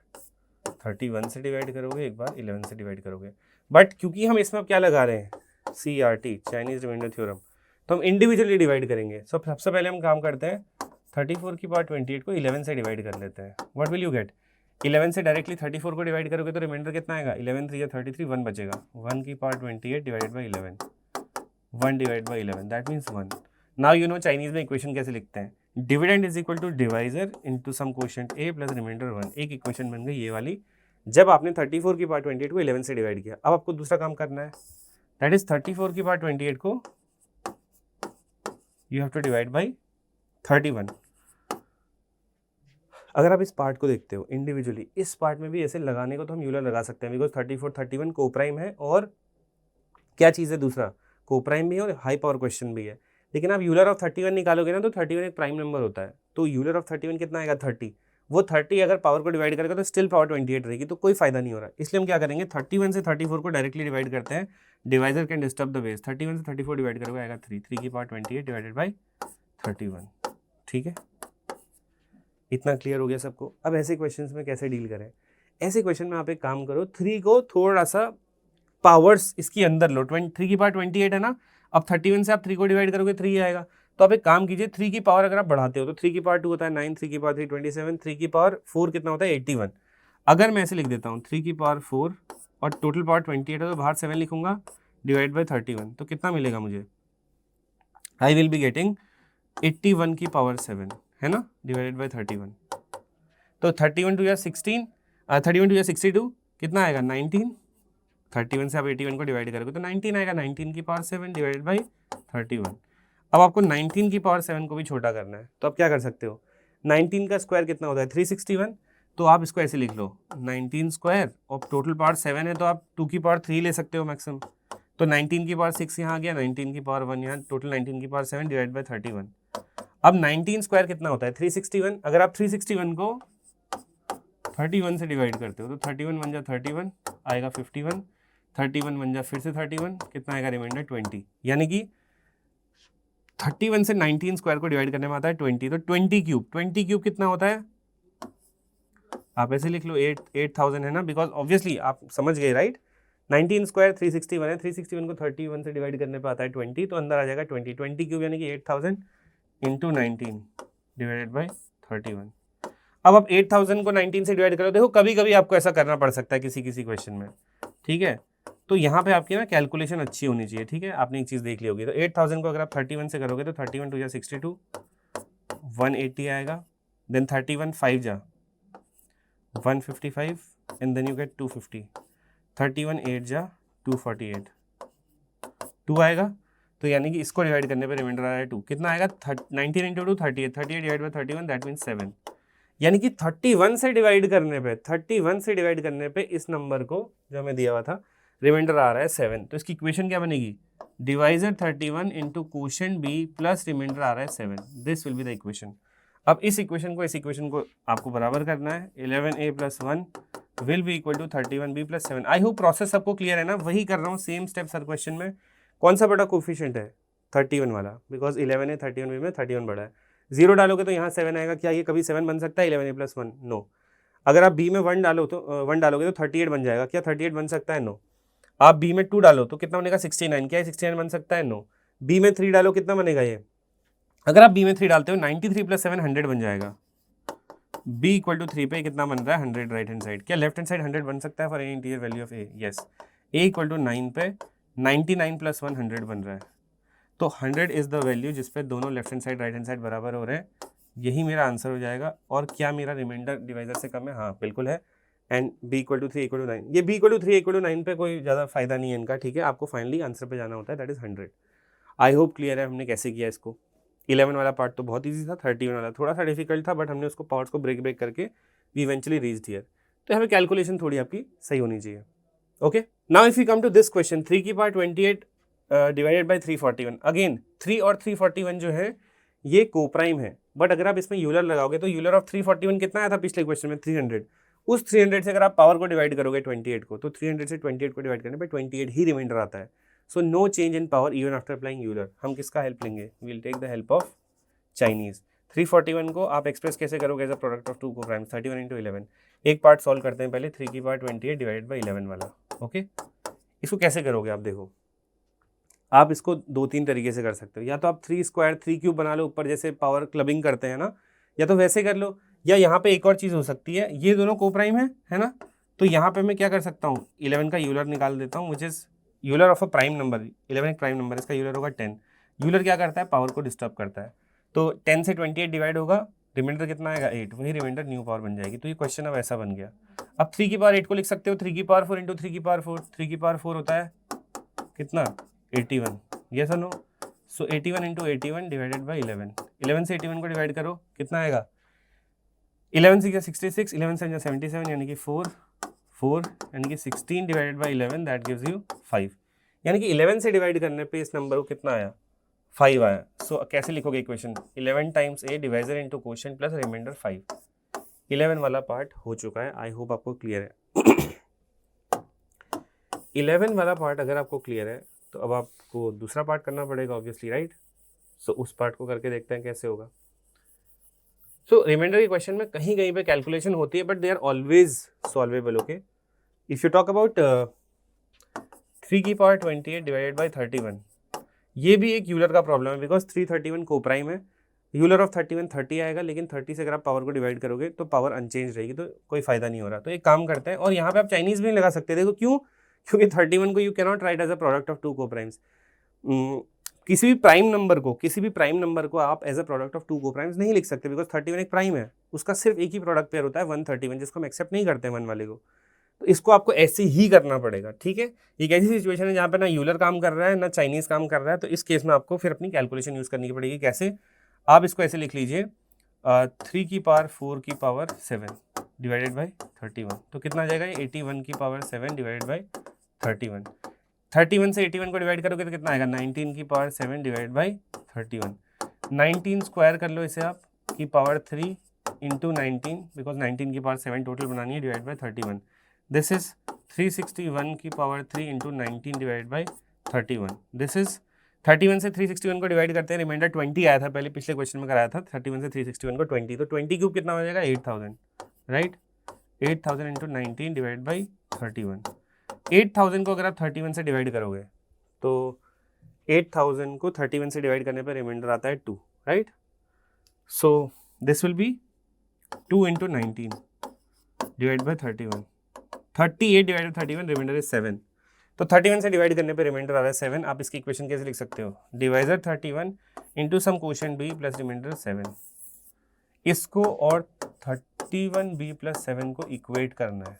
31 से डिवाइड करोगे, एक बार 11 से डिवाइड करोगे। बट क्योंकि हम इसमें अब क्या लगा रहे हैं, CRT, चाइनीज रिमाइंडर थ्योरम, तो हम इंडिविजुअली डिवाइड करेंगे। सो सबसे पहले हम काम करते हैं, 34 की पावर 28 को 11 से डिवाइड कर लेते हैं। व्हाट विल यू गेट, 11 से डायरेक्टली 34 को डिवाइड करोगे तो रिमाइंडर कितना आएगा, 11 3 33, 1 बचेगा। 1 की power 28 divided by 11, 1 divide by 11, that means 1। Now you know Chinese में इक्वेशन कैसे लिखते हैं, dividend is equal to divisor into some quotient a plus reminder 1। एक इक्वेशन बन गई ये वाली, जब आपने 34 की पावर 28 को 11 से डिवाइड किया। अब आपको दूसरा काम करना है, दैट इज 34 की पावर 28 को you have to divide by 31। अगर आप इस पार्ट को देखते हो इंडिविजुअली, इस पार्ट में भी ऐसे लगाने को तो हम यूलर लगा सकते हैं, बिकॉज 34 31 कोप्राइम है और क्या चीज़ है दूसरा, कोप्राइम भी है और हाई पावर क्वेश्चन भी है। लेकिन आप यूलर ऑफ 31 निकालोगे ना तो 31 एक प्राइम नंबर होता है, तो यूलर ऑफ 31 कितना आएगा 30। वो 30 अगर पावर को डिवाइड करेगा तो स्टिल पावर 28 रहेगी, तो कोई फायदा नहीं हो रहा। इसलिए हम क्या करेंगे, 31 से 34 को डायरेक्टली डिवाइड करते हैं, divisor can disturb the base. 31 से 34 डिवाइड करोगे आएगा 3, 3 की पावर 28 डिवाइडेड बाई 31, ठीक है। इतना क्लियर हो गया सबको। अब ऐसे क्वेश्चंस में कैसे डील करें, ऐसे क्वेश्चन में आप एक काम करो, 3 को थोड़ा सा पावर्स इसकी अंदर लो, 3 की पावर 28 है ना, अब 31 से आप 3 को डिवाइड करोगे 3 आएगा। तो आप एक काम कीजिए, 3 की पावर अगर आप बढ़ाते हो तो 3 की पावर 2 होता है 9, 3 की पावर 3 27, 3 की पावर 4 कितना होता है 81। अगर मैं ऐसे लिख देता हूँ 3 की पावर 4 और टोटल पावर 28 है तो बाहर 7 लिखूंगा डिवाइड बाई 31, तो कितना मिलेगा मुझे, आई विल बी गेटिंग 81 की पावर 7 है ना, डिवाइडेड बाई 31। तो 31 टू या 16, 31 टू या 62 कितना आएगा 19, 31 से आप 81 को डिवाइड करोगे तो 19 आएगा, 19 की पावर 7 डिवाइडेड बाई 31। अब आपको 19 की पावर 7 को भी छोटा करना है, तो आप क्या कर सकते हो, 19 का स्क्वायर कितना होता है 361, तो आप इसको ऐसे लिख लो 19 स्क्वायर और टोटल पावर 7 है तो आप 2 की पावर 3 ले सकते हो मैक्सिमम, तो 19 की पावर 6 यहाँ आ गया, 19 की पावर 1 यहाँ, टोटल 19 की पावर 7 डिवाइड बाई 31। अब 19 स्क्वायर कितना होता है 361, अगर आप 361 को 31 से डिवाइड करते हो तो 31 बन जा 31 आएगा 51, 31 बन जा फिर से 31 कितना आएगा रिमाइंडर 20, यानी कि 31 से 19 स्क्वायर को डिवाइड करने में आता है 20, तो 20 क्यूब कितना होता है, आप ऐसे लिख लो 8000 है ना, बिकॉज ऑब्वियसली आप समझ गए राइट, 19 स्क्वायर 361 है, 361 को 31 से डिवाइड करने पे आता है 20, तो अंदर आ जाएगा 20 क्यूब यानी कि 8000 इंटू 19 डिवाइडेड बाई 31। अब आप 8000 को 19 से डिवाइड करो, देखो कभी कभी आपको ऐसा करना पड़ सकता है किसी किसी क्वेश्चन में, ठीक है, तो यहाँ पे आपकी ना कैलकुलेशन अच्छी होनी चाहिए, ठीक है, आपने एक चीज़ देख ली होगी, तो 8000 को अगर आप 31 से करोगे तो 31 टू जा 62 180 आएगा, देन 31 5 जा 155 एंड देन यू गेट 250, 31 8 जा 248 2 आएगा, तो यानी कि इसको डिवाइड करने पे रिमाइंडर आ रहा है 2, कितना आएगा 19 into 2 38, 38 divide by 31 that means 7, यानी कि 31 से डिवाइड करने पे इस नंबर को जो हमें दिया हुआ था रिमाइंडर आ रहा है 7, तो इसकी इक्वेशन क्या बनेगी, divisor 31 into quotient B plus remainder आ रहा है 7, this will be the equation. अब इस इक्वेशन को आपको बराबर करना है, 11a plus 1 will be equal to 31b plus 7। I hope process सबको क्लियर है ना, वही कर रहा हूँ सेम स्टेप्स हर क्वेश्चन में। कौन सा बड़ा कोफिशिएंट है 31 वाला, बिकॉज 11 है 31b में 31 बड़ा है, 0 डालोगे तो यहाँ 7 आएगा, क्या ये कभी 7 बन सकता है 11a प्लस 1, नो। अगर आप b में 1 डालो तो 1 डालोगे तो 38 बन जाएगा, क्या 38 बन सकता है, नो। आप b में 2 डालो तो कितना बनेगा 69, क्या 69 बन सकता है, नो। b में 3 डालो कितना बनेगा ये, अगर आप b में 3 डालते हो 93 प्लस 7 100 बन जाएगा, b इक्वल टू 3 पे कितना बन रहा है 100 राइट हैंड साइड, क्या लेफ्ट हैंड साइड 100 बन सकता है for any integer value of a, yes. a equal to 9 पे 99 प्लस 1 100 बन रहा है, तो 100 इज द वैल्यू जिस पे दोनों left hand side right hand side बराबर हो रहे हैं, यही मेरा आंसर हो जाएगा। और क्या मेरा रिमाइंडर डिवाइजर से कम है, हाँ बिल्कुल है, and b equal to 3 equal to 9, ये b equal to 3 equal to 9 पे कोई ज़्यादा फायदा नहीं है इनका, ठीक है, आपको फाइनली आंसर पे जाना होता है that is 100। I hope clear है हमने कैसे किया इसको। 11 वाला पार्ट तो बहुत ईजी था, 31 वाला थोड़ा सा डिफिकल्ट था, बट हमने उसको पार्ट्स को ब्रेक करके वी इवेंचुअली रीच्ड हियर, तो यहाँ पे कैलकुलेशन थोड़ी आपकी सही होनी चाहिए। Okay, now if you come to this question 3 की पावर 28 डिवाइडेड बाई 341, अगेन 3 और 341 जो है ये कोप्राइम है, बट अगर आप इसमें यूलर लगाओगे तो यूलर ऑफ 341 कितना आया था पिछले क्वेश्चन में 300, उस 300 से अगर आप पावर को डिवाइड करोगे 28 को, तो 300 से 28 को डिवाइड करने पे 28 ही रिमाइंडर आता है, so no change in power even after applying Euler. हम किसका हेल्प लेंगे, we will take the help of Chinese. 341 को आप एक्सप्रेस कैसे करोगे as a product of two coprime 31 into 11, एक पार्ट सॉल्व करते हैं पहले, 3 की पावर 28 डिवाइडेड बाई 11 वाला। ओके, इसको कैसे करोगे आप देखो, आप इसको 2-3 तरीके से कर सकते हो, या तो आप 3 स्क्वायर 3 क्यूब बना लो ऊपर, जैसे पावर क्लबिंग करते हैं ना, या तो वैसे कर लो, या यहाँ पे एक और चीज़ हो सकती है, ये दोनों कोप्राइम है ना, तो यहाँ पे मैं क्या कर सकता हूँ 11 का यूलर निकाल देता हूँ, which is Euler of a prime number, 11 एक प्राइम नंबर, इसका यूलर होगा 10, यूलर क्या करता है पावर को डिस्टर्ब करता है, तो 10 से 28 डिवाइड होगा, रिमाइंडर कितना आएगा 8, वही रिमाइंडर न्यू पावर बन जाएगी, तो ये क्वेश्चन अब ऐसा बन गया। अब 3 की पावर 8 को लिख सकते हो 3 की पावर 4 इंटू 3 की पावर 4, 3 की पावर 4 होता है कितना 81, यस और no, so 81 into 81 divided by 11, 11 से 81 को डिवाइड करो कितना आएगा, 11 से 66, 11 से 77 यानी कि 4 यानी कि 16 divided by 11 that gives you 5, यानी कि 11 से डिवाइड करने पे इस नंबर को कितना आया 5 आया। सो कैसे लिखोगे equation, 11 times a divisor into quotient plus remainder 5। 11 वाला पार्ट हो चुका है, आई होप आपको क्लियर है। 11 वाला पार्ट अगर आपको क्लियर है तो अब आपको दूसरा पार्ट करना पड़ेगा ऑब्वियसली, राइट। सो उस पार्ट को करके देखते हैं कैसे होगा। सो रिमाइंडर के क्वेश्चन में कहीं कहीं पे कैलकुलेशन होती है, but they are always solvable. Okay, if you talk about 3 की पावर 28 डिवाइडेड बाई 31। ये भी एक यूलर का प्रॉब्लम है बिकॉज 331 को प्राइम है, यूलर ऑफ 31 30 आएगा, लेकिन 30 से अगर आप पावर को डिवाइड करोगे तो पावर अनचेंज रहेगी, तो कोई फायदा नहीं हो रहा। तो एक काम करते हैं, और यहाँ पे आप चाइनीज भी नहीं लगा सकते, देखो क्यों, क्योंकि 31 को you can not write as a product of two coprimes. किसी भी प्राइम नंबर को आप as a product of two coprimes नहीं लिख सकते, बिकॉज 31 एक प्राइम है, उसका सिर्फ एक ही प्रोडक्ट पेयर होता है 131, जिसको हम एक्सेप्ट नहीं करते हैं 1 वाले को। तो इसको आपको ऐसे ही करना पड़ेगा, ठीक है। एक ऐसी सिचुएशन है जहाँ पे ना यूलर काम कर रहा है ना चाइनीज काम कर रहा है, तो इस केस में आपको फिर अपनी कैलकुलेशन यूज करनी पड़ेगी। कैसे? आप इसको ऐसे लिख लीजिए 3 की पावर 4 की पावर 7 डिवाइडेड बाई 31, तो कितना आ जाएगा 81 की पावर 7 डिवाइडेड बाई 31। 31 से 81 को डिवाइड करोगे तो कितना आएगा 19 की पावर 7 डिवाइडेड बाई 31। 19 स्क्वायर कर लो इसे आप की पावर 3 इंटू 19, बिकॉज 19 की पावर 7 टोटल बनानी है, डिवाइड बाई 31। दिस इज 361 की power 3 into 19 divide by 31। This is 31 से 361 को डिवाइड करते हैं, रिमाइंडर 20 आया था पहले, पिछले क्वेश्चन में कराया था। 31 से 361 को 20, तो 20 क्यूब कितना हो जाएगा 8000, राइट। 8000 into 19 divide by 31। 8000 को अगर आप 31 से डिवाइड करोगे तो 8000 को 31 से डिवाइड करने पर रिमाइंडर आता है 2, right. So this will be 2 into 19 divide by 31। 38 divide by 31, remainder is 7। तो 31 से डिवाइड करने पे रिमाइंडर आ रहा है 7। आप इसकी इक्वेशन कैसे लिख सकते हो? Divisor 31 into some quotient b plus remainder 7। इसको और 31b प्लस 7 को इक्वेट करना है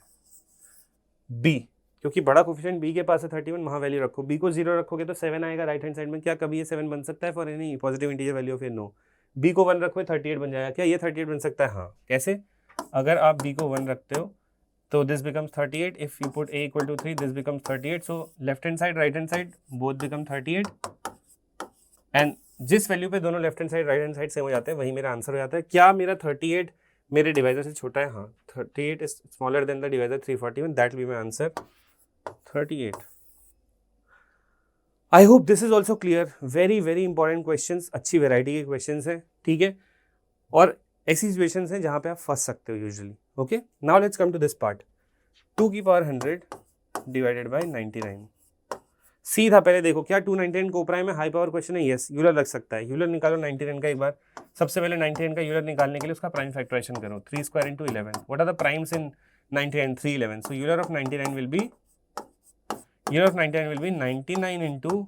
b, क्योंकि बड़ा कोफिशिएंट b के पास है 31, वहाँ वैल्यू रखो, b को 0 रखोगे तो 7 आएगा राइट हैंड साइड में। क्या कभी ये 7 बन सकता है for any positive integer value of a? No. b को 1 रखो 38 बन जाएगा। क्या ये 38 बन सकता है? हाँ। कैसे? अगर आप b को 1 रखते हो तो this becomes 38. If you put a equal to 3, this becomes 38. So left hand side, right hand side both become 38. And जिस वैल्यू पे दोनों left hand side right hand side same हो जाते हैं वही मेरा आंसर हो जाता है। क्या मेरा 38 मेरे डिवाइजर से छोटा है? हाँ। 38 is smaller than the divisor 341, that will be my answer 38। I hope this is also clear. Very very important question, अच्छी वेराइटी के क्वेश्चन है, ठीक है। और ऐसी सिचुएशन है जहाँ पे आप फंस सकते हो usually. Okay, now let's come to this part. 2 की पावर 100 डिवाइडेड बाय 99। सीधा पहले देखो, क्या 299 को प्राइम है? हाई पावर क्वेश्चन है, यस। यूलर लग सकता है, यूलर निकालो 99 का एक बार। सबसे पहले 99 का यूलर निकालने के लिए उसका प्राइम फैक्टराइजेशन करो। 3 square into 11, what are the primes in 99? 3 11। So Euler of 99 will be 99 into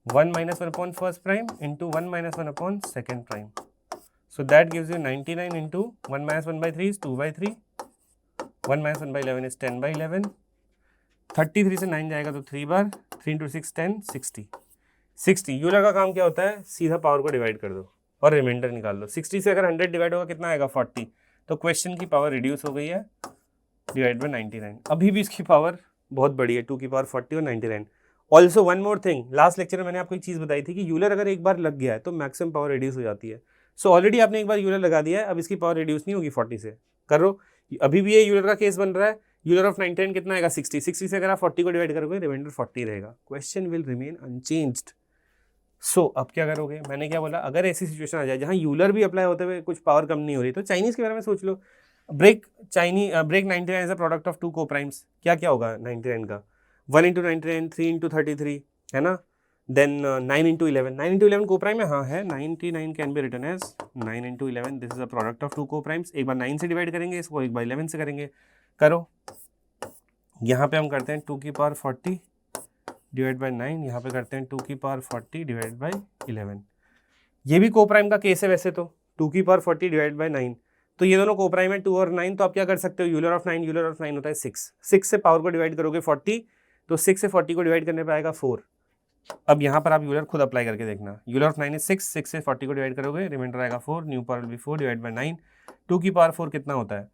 1 minus 1 upon first prime into 1 minus 1 upon second prime. So that gives you 99 into 1 minus 1 by 3 is 2 by 3. 1 minus 1 by 11 is 10 by 11. 33 से 9 जाएगा तो 3 बार, 3 into 6 10 60। 60 Euler का काम क्या होता है? सीधा power को डिवाइड कर दो और रिमाइंडर निकाल लो। 60 से अगर 100 डिवाइड होगा कितना आएगा? 40। तो क्वेश्चन की पावर रिड्यूस हो गई है, डिवाइड बाई 99। अभी भी इसकी पावर बहुत बड़ी है, 2 की पावर 40 और 99। Also one more thing, last lecture में मैंने आपको एक चीज़ बताई थी कि यूलर अगर एक बार लग गया है तो मैक्सिमम पावर रिड्यूस हो जाती है। सो ऑलरेडी आपने एक बार यूलर लगा दिया है, अब इसकी पावर रिड्यूस नहीं होगी 40 से। करो, अभी भी ये यूलर का केस बन रहा है। यूलर ऑफ 99 कितना आएगा? 60। 60 से अगर आप 40 को डिवाइड करोगे रिमाइंडर 40 रहेगा। Question will remain unchanged. So अब क्या करोगे? मैंने क्या बोला, अगर ऐसी सिचुएशन आ जाए जहाँ यूलर भी अप्लाई होते हुए कुछ पावर कम नहीं हो रही, तो चाइनीज के बारे में सोच लो। Break 99 as a product of two coprimes. क्या क्या होगा 99 का? 1 इंटू 99, 3 इंटू 33, है ना। देन 9 इंटू 11, 9 इंटू 11 को प्राइम है, हाँ है। 99 can be written as 9 into 11, this is a product of two coprimes. एक बार 9 से डिवाइड करेंगे इसको, एक बार 11 से करेंगे। करो, यहाँ पे हम करते हैं 2 की पावर 40 डिवाइड बाई 9, यहाँ पे करते हैं 2 की पावर 40 डिवाइड बाई 11। ये भी को प्राइम का केस है वैसे तो, 2 की पावर 40 डिवाइड बाई 9, तो ये दोनों को प्राइम है 2 और 9। तो आप क्या कर सकते हो? यूलर ऑफ 9 होता है 6। 6 से पावर को डिवाइड करोगे 40, तो 6 से 40 को डिवाइड करने पे आएगा 4। अब यहाँ पर आप यूलर खुद अप्लाई करके देखना। यूलर ऑफ 9 इज 6, 6 से 40 को डिवाइड करोगे रिमाइंडर आएगा 4, new power will be 4 divide by 9। 2 की पावर 4 कितना होता है?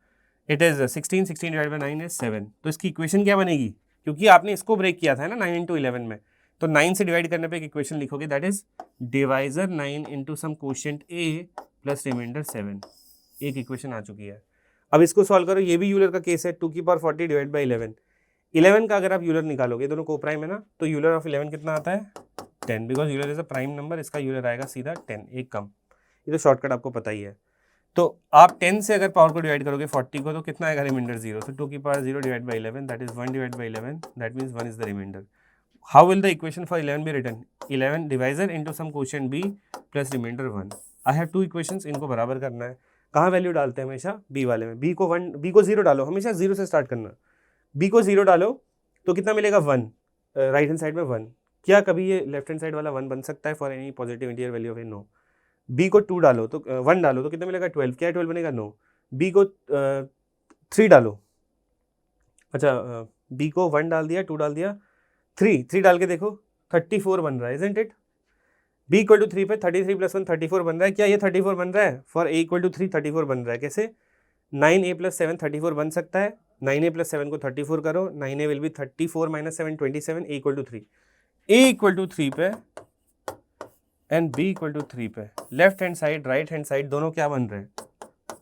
It is 16, 16 divide by 9 is 7। तो इसकी इक्वेशन क्या बनेगी? क्योंकि आपने इसको ब्रेक किया था ना 9 इंटू 11 में, तो 9 से डिवाइड करने पे एक इक्वेशन लिखोगे, that is divisor 9 into some quotient a plus remainder 7। एक इक्वेशन आ चुकी है। अब इसको सॉल्व करो, ये भी यूलर का केस है। 2 की पावर 40 डिवाइड बाई 11। 11 का अगर आप यूलर निकालोगे, दोनों को प्राइम है ना, तो यूलर ऑफ 11 कितना आता है? 10, because Euler is a prime number. इसका यूलर आएगा सीधा 10, एक कम। ये तो शॉर्टकट आपको पता ही है। तो आप 10 से अगर पावर को डिवाइड करोगे 40 को, तो कितना आएगा? रिमाइंडर 0। तो 2 की power 0 divide by 11, that is 1 divide by 11, that means 1 is the remainder. How will the equation for 11 be written? 11 divisor into some quotient B plus reminder 1। I have 2 equations, इनको बराबर करना है। कहाँ वैल्यू डालते हैं हमेशा? बी वाले में। बी को 0 डालो, हमेशा 0 से स्टार्ट करना। बी को 0 डालो तो कितना मिलेगा? 1। राइट हैंड साइड में 1। क्या कभी ये लेफ्ट हैंड साइड वाला 1 बन सकता है for any positive integer value of a? No. B को 2 डालो तो 1 डालो तो कितना मिलेगा? 12। क्या 12 बनेगा? नो। बी को 3 डालो, अच्छा बी को 1 डाल दिया, 2 डाल दिया, 3 डाल के देखो 34 बन रहा है, isn't it? b equal to 3 पे 33 प्लस 1 34 बन रहा है। क्या ये 34 बन रहा है? फॉर a इक्वल टू 3 34 बन रहा है। कैसे? 9a प्लस 7 34 बन सकता है। 9a प्लस 7 को 34 करो, 9a will be 34 minus 7 27, a equal to 3। a equal to 3 पे एंड b इक्वल टू 3 पे left hand side right hand side दोनों क्या बन रहे हैं?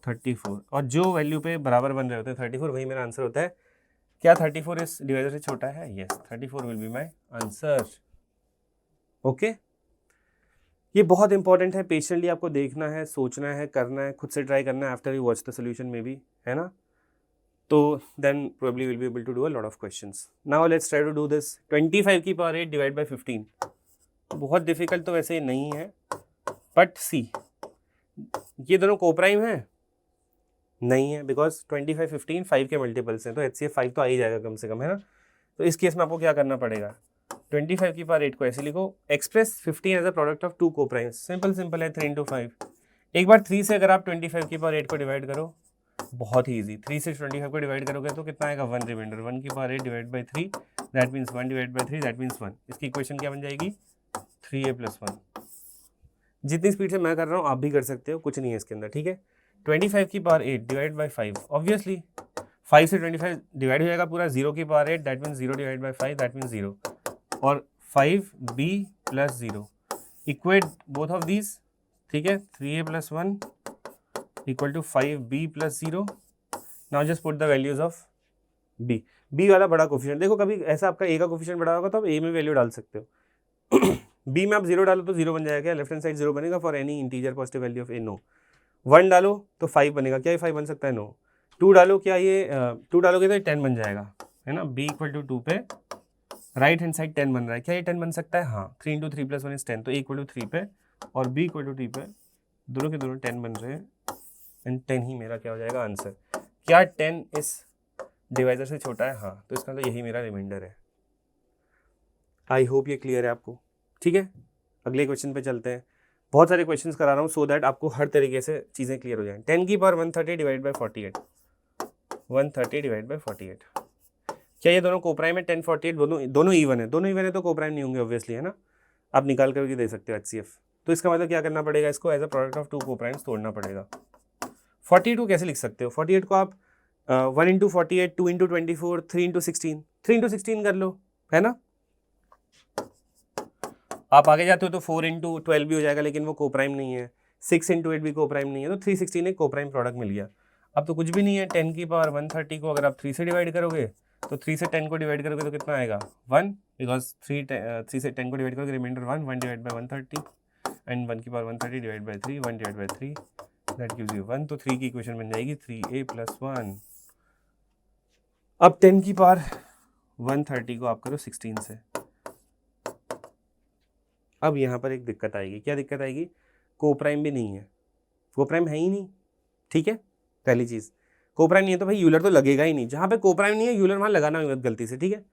34। और जो वैल्यू पे बराबर बन रहे होते हैं 34, वही मेरा आंसर होता है। क्या 34 इस डिवाइजर से छोटा है? Yes, 34 will be my answer. Okay, ये बहुत इंपॉर्टेंट है। पेशेंटली आपको देखना है, सोचना है, करना है, खुद से ट्राई करना है after you watch the solution में भी, है ना? तो then probably will be able to do a lot of questions. Now let's try to do this. 25 की पावर 8 डिवाइड बाय 15। बहुत डिफिकल्ट तो वैसे नहीं है, बट सी, ये दोनों कोप्राइम है? नहीं है, बिकॉज 25 15 5 के मल्टीपल्स हैं, तो HCF 5 तो आ ही जाएगा कम से कम, है ना? तो इस केस में आपको क्या करना पड़ेगा? 25 की पावर 8 को ऐसे लिखो, express 15 as a product of 2 coprimes. Simple है, 3 इंटू 5। एक बार 3 से अगर आप 25 की पावर 8 को डिवाइड करो, बहुत ही ईजी। 3 से 25 को डिवाइड करोगे तो कितना आएगा? 1 रिमाइंडर। 1 की power 8 divide by 3, that means 1 divide by 3, that means 1। इसकी इक्वेशन क्या बन जाएगी? 3a plus 1। जितनी स्पीड से मैं कर रहा हूँ आप भी कर सकते हो, कुछ नहीं है इसके अंदर, ठीक है? 25 की पावर 8 डिवाइड बाई 5, ऑब्वियसली 5 से 25 डिवाइड हो जाएगा पूरा। 0 की power 8, that means 0 divide by 5, that means 0। और 5b plus 0, equate both of these, ठीक है? 3a plus 1 equal to 5b plus 0। Now just put the values of b वाला बड़ा कोफिशिएंट। देखो कभी ऐसा आपका a का कोफिशिएंट बड़ा होगा तो आप a में वैल्यू डाल सकते हो। b में आप 0 डालो तो 0 बन जाएगा, लेफ्ट हैंड साइड 0 बनेगा for any integer positive value of a। No. 1 डालो तो 5 बनेगा, क्या ये 5 बन सकता है? नो। 2 डालो, क्या ये 2 डालोगे तो 10 बन जाएगा, है ना? b इक्वल टू 2 पे राइट हैंड साइड 10 बन रहा है, क्या ये 10 बन सकता है? हाँ। 3 इंटू 3 प्लस 1 इज 10, तो a इक्वल टू 3 पे और b इक्वल टू 3 पे दोनों के दोनों 10 बन रहे हैं, एंड 10 ही मेरा क्या हो जाएगा? आंसर। क्या 10 इस डिवाइजर से छोटा है? हाँ, तो इसका मतलब यही मेरा रिमाइंडर है। आई होप ये क्लियर है आपको, ठीक है? अगले क्वेश्चन पे चलते हैं। बहुत सारे क्वेश्चंस करा रहा हूँ सो दैट आपको हर तरीके से चीज़ें क्लियर हो जाएं। 10 की power 130 divide by 48, 130 divide by 48। क्या ये दोनों कोप्राइम है? 10 48 दोनों इवन है। दोनों इवन है तो कोप्राइम नहीं होंगे ऑब्वियसली, है ना? आप निकाल करके दे सकते हो HCF। तो इसका मतलब क्या करना पड़ेगा? इसको as a product of 2 coprimes तोड़ना पड़ेगा। 42 कैसे लिख सकते हो? 48 को आप 1 इंटू 48, 2 इंटू 24, 3 इंटू 16, 3 इंटू 16 कर लो, है ना? आप आगे जाते हो तो 4 इंटू 12 भी हो जाएगा, लेकिन वो कोप्राइम नहीं है। 6 इंटू 8 भी कोप्राइम नहीं है, तो 316 एक कोप्राइम प्रोडक्ट मिल गया। अब तो कुछ भी नहीं है। 10 की पावर 130 को अगर आप 3 से डिवाइड करोगे तो 3 से 10 को डिवाइड करोगे तो कितना आएगा? 1, बिकॉज 3 से 10 को डिवाइड करोगे रिमाइंडर 1 डिवाइड बाई 130, एंड 1 की power 130 divide by 3, 1 divide by 3, that gives you 1। तो 3 की इक्वेशन बन जाएगी 3a प्लस 1। अब 10 की पावर 130 को आप करो 16 से। अब यहाँ पर एक दिक्कत आएगी। क्या दिक्कत आएगी? कोप्राइम भी नहीं है, कोप्राइम है ही नहीं, ठीक है? पहली चीज़, कोप्राइम नहीं है तो भाई यूलर तो लगेगा ही नहीं। जहाँ पे कोप्राइम नहीं है यूलर वहाँ लगाना मत गलती से, ठीक है?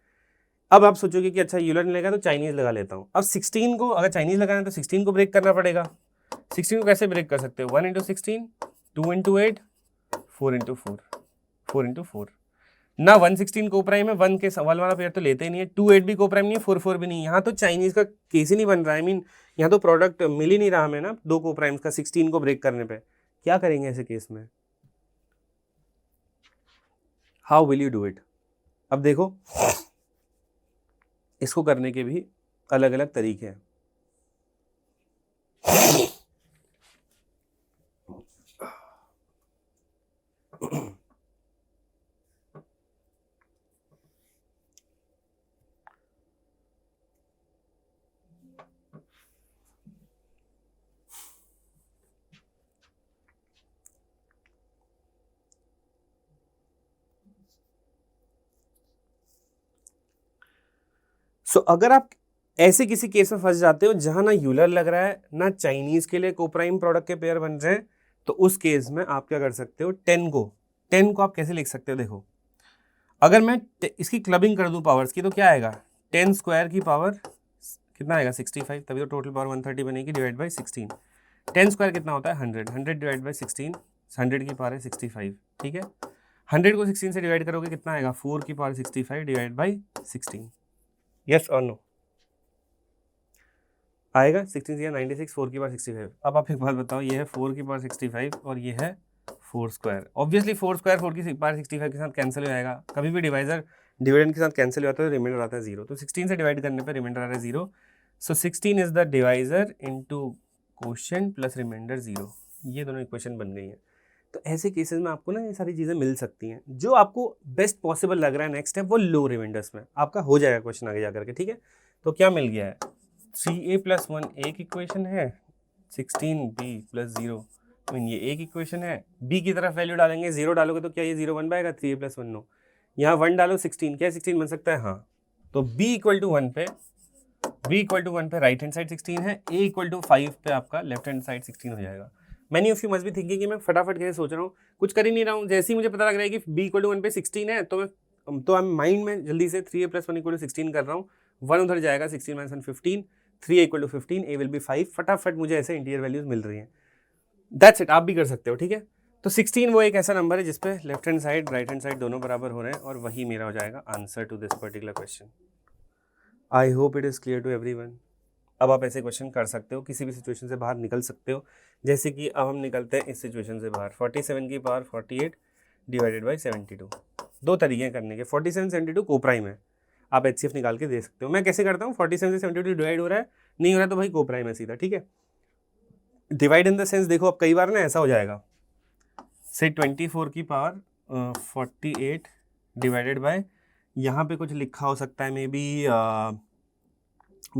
अब आप सोचोगे कि अच्छा यूलर नहीं लगा तो चाइनीज़ लगा लेता हूँ। अब 16 को अगर चाइनीज़ लगाना है तो 16 को ब्रेक करना पड़ेगा। 16 को कैसे ब्रेक कर सकते हो? 1 इंटू 16, 2 इंटू 8, 4 इंटू 4, 4 इंटू 4 ना। 116 कोप्राइम है, 1 के सवाल वाला पेयर तो लेते ही नहीं है। 28 भी कोप्राइम नहीं है, 44 भी नहीं है। यहाँ तो चाइनीज़ का केस ही नहीं बन रहा है। आई मीन यहाँ तो प्रोडक्ट मिल ही नहीं रहा हमें ना 2 कोप्राइम्स का 16 को ब्रेक करने पे। क्या करेंगे ऐसे केस में? How will you do it? अब देखो, इसको करने के भी अलग अलग तरीके हैं। सो अगर आप ऐसे किसी केस में फंस जाते हो जहां ना यूलर लग रहा है ना चाइनीज के लिए कोप्राइम प्रोडक्ट के पेयर बन रहे हैं, तो उस केस में आप क्या कर सकते हो, 10 को आप कैसे लिख सकते हो, देखो अगर मैं इसकी क्लबिंग कर दूं पावर्स की तो क्या आएगा, 10 स्क्वायर की पावर कितना आएगा 65, तभी तो टोटल पावर 130 बनेगी, डिवाइड बाई 16। 10 स्क्वायर कितना होता है 100, 100 डिवाइड बाई 16, 100 की पावर है 65, ठीक है। 100 को 16 से डिवाइड करोगे कितना आएगा, 4 की पावर 65 डिवाइड बाई 16, यस और नो आएगा 16 से 96, 4 की पावर 65। अब आप एक बात बताओ, ये है 4 की पावर 65 और ये है 4 स्क्वायर, ऑब्वियसली 4 स्क्वायर 4 की पावर 65 के साथ कैंसिल हो जाएगा, कभी भी डिवाइजर डिविडेंड के साथ कैंसिल हो जाता है तो रिमाइंडर आता है 0, तो 16 से डिवाइड करने पर रिमाइंडर आ रहा है 0, so 16 is the divisor into quotient plus remainder 0, ये दोनों इक्वेशन बन गई हैं। तो ऐसे केसेस में आपको ना ये सारी चीज़ें मिल सकती हैं, जो आपको बेस्ट पॉसिबल लग रहा है नेक्स्ट स्टेप वो लो रिमाइंडर्स में आपका हो जाएगा क्वेश्चन आगे जाकर के, ठीक है। तो क्या मिल गया है, 3a + 1 एक इक्वेशन है, 16b + 0 मीन ये एक इक्वेशन है, b की तरफ वैल्यू डालेंगे, 0 डालोगे तो क्या ये 0 बन पाएगा, 3a + 1 नो, यहाँ 1 डालो 16, क्या 16 बन सकता है, हाँ, तो b = 1 पे राइट हैंड साइड 16 है, a = 5 पे आपका लेफ्ट हैंड साइड 16 हो जाएगा। Many of you must be thinking कि मैं फटाफट कैसे सोच रहा हूँ, कुछ कर ही नहीं रहा हूँ, जैसे ही मुझे पता लग रहा है कि b = 1 पे 16 है तो मैं माइंड में जल्दी से 3a + 1 = 16 कर रहा हूँ, 1 उधर जाएगा, 16 - 1 15, 3a = 15, a विल बी 5, फटाफट मुझे ऐसे इंटीरियर वैल्यूज मिल रही हैं, दैट्स इट, आप भी कर सकते हो, ठीक है। तो 16 वो एक ऐसा नंबर है जिसपे left hand side right hand side दोनों बराबर हो रहे हैं, और वही मेरा हो जाएगा answer to this particular question. I hope it is clear to everyone. अब आप ऐसे क्वेश्चन कर सकते हो, किसी भी सिचुएशन से बाहर निकल सकते हो, जैसे कि अब हम निकलते हैं इस सिचुएशन से बाहर, 47 की पावर 48 डिवाइडेड बाई 72, दो तरीके हैं करने के, 47 72 कोप्राइम है, आप HCF निकाल के दे सकते हो। मैं कैसे करता हूँ, 47 से 72 डिवाइड हो रहा है, नहीं हो रहा है तो भाई कोप्राइम है सीधा, ठीक है। डिवाइड इन द सेंस देखो, अब कई बार ना ऐसा हो जाएगा, से 24 की पावर 48 डिवाइडेड बाय, यहाँ पे कुछ लिखा हो सकता है, मे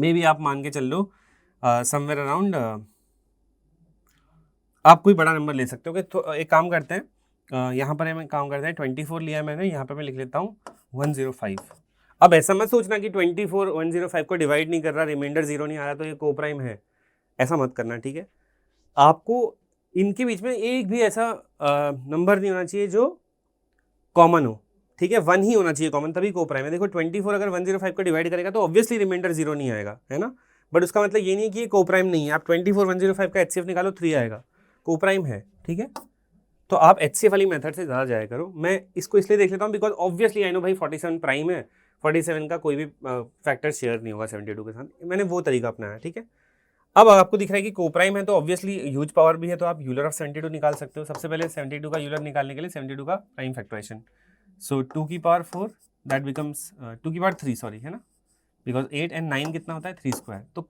बी आप मान के चल लो समवेयर अराउंड, आप कोई बड़ा नंबर ले सकते हो कि तो एक काम करते हैं, यहाँ पर हम काम करते हैं, 24 लिया मैंने, यहाँ पर मैं लिख लेता हूँ 105। अब ऐसा मत सोचना कि 24 105 को डिवाइड नहीं कर रहा, रिमाइंडर 0 नहीं आ रहा तो ये कोप्राइम है, ऐसा मत करना, ठीक है। आपको इनके बीच में एक भी ऐसा नंबर नहीं होना चाहिए जो कॉमन हो, ठीक है, 1 ही होना चाहिए कॉमन, तभी कोप्राइम है। देखो 24 अगर 105 को डिवाइड करेगा तो ऑब्वियसली रिमाइंडर 0 नहीं आएगा, है ना, बट उसका मतलब ये नहीं है कि ये कोप्राइम नहीं है। आप 24 105 का HCF निकालो, 3 आएगा, कोप्राइम है, ठीक है। तो आप HCF वाली मेथड से ज़्यादा जाया करो। मैं इसको इसलिए देख लेता हूँ बिकॉज ऑब्वियसली आई नो भाई 47 प्राइम है, 47 का कोई भी फैक्टर शेयर नहीं होगा 72 के साथ, मैंने वो तरीका अपनाया, ठीक है। अब आपको दिख रहा है कि कोप्राइम है तो ऑब्वियसली ह्यूज पावर भी है, तो आप यूलर ऑफ 72 निकाल सकते हो। सबसे पहले 72 का यूलर निकालने के लिए 72 का प्राइम फैक्टराइजेशन, सो 2 की पावर 4 दैट बिकम्स 2 की पावर 3 सॉरी, है ना, बिकॉज 8 and 9 कितना होता है 3 स्क्वायर, तो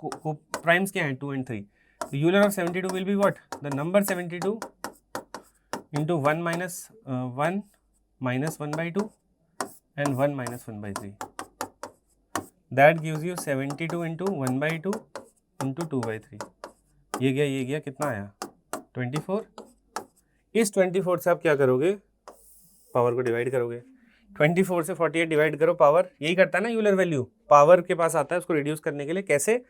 प्राइम्स क्या है 2 and 3, तो Euler of 72 will be what, the number 72 into 1 minus 1 minus 1/2 and 1 minus 1/3, that gives you 72 into 1/2 into 2/3, ये गया कितना आया 24। इस 24 से आप क्या करोगे, पावर को डिवाइड करोगे, 24 से 48 डिवाइड करो, पावर यही करता है ना यूलर वैल्यू, पावर के पास आता है, उसको रिड्यूस करने के लिए कैसे,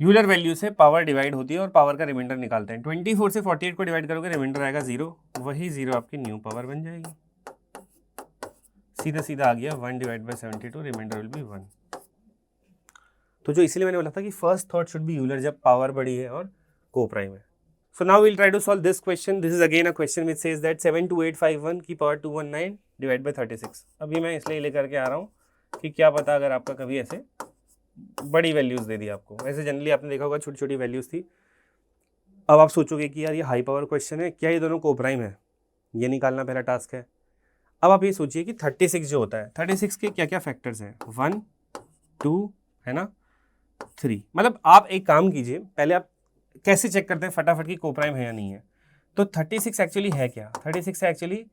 यूलर वैल्यू से पावर डिवाइड होती है और पावर का रिमाइंडर निकालते हैं। 24 से 48 को डिवाइड करोगे, रिमाइंडर आएगा 0, वही 0 आपकी न्यू पावर बन जाएगी, सीधा सीधा आ गया 1 divide by 72, remainder will be 1। तो जो इसलिए मैंने बोला था कि first thought should be Euler जब पावर बड़ी है और कोप्राइम है। So now we'll try to solve this question. This is again a question which says that 72851 की पावर 219 डिवाइड बाई 36। अभी मैं इसलिए लेकर के आ रहा हूँ कि क्या पता अगर आपका कभी ऐसे बड़ी वैल्यूज दे दी आपको, वैसे जनरली आपने देखा होगा छोटी छोटी वैल्यूज थी। अब आप सोचोगे कि यार ये हाई पावर क्वेश्चन है, क्या ये दोनों कोप्राइम है, ये निकालना पहला टास्क है। अब आप ये सोचिए कि 36 जो होता है, 36 के क्या क्या फैक्टर्स हैं, 1 2 है ना 3, मतलब आप एक काम कीजिए, पहले आप कैसे चेक करते हैं फटाफट की कोप्राइम है या नहीं है। तो 36 एक्चुअली है क्या, 36 है actually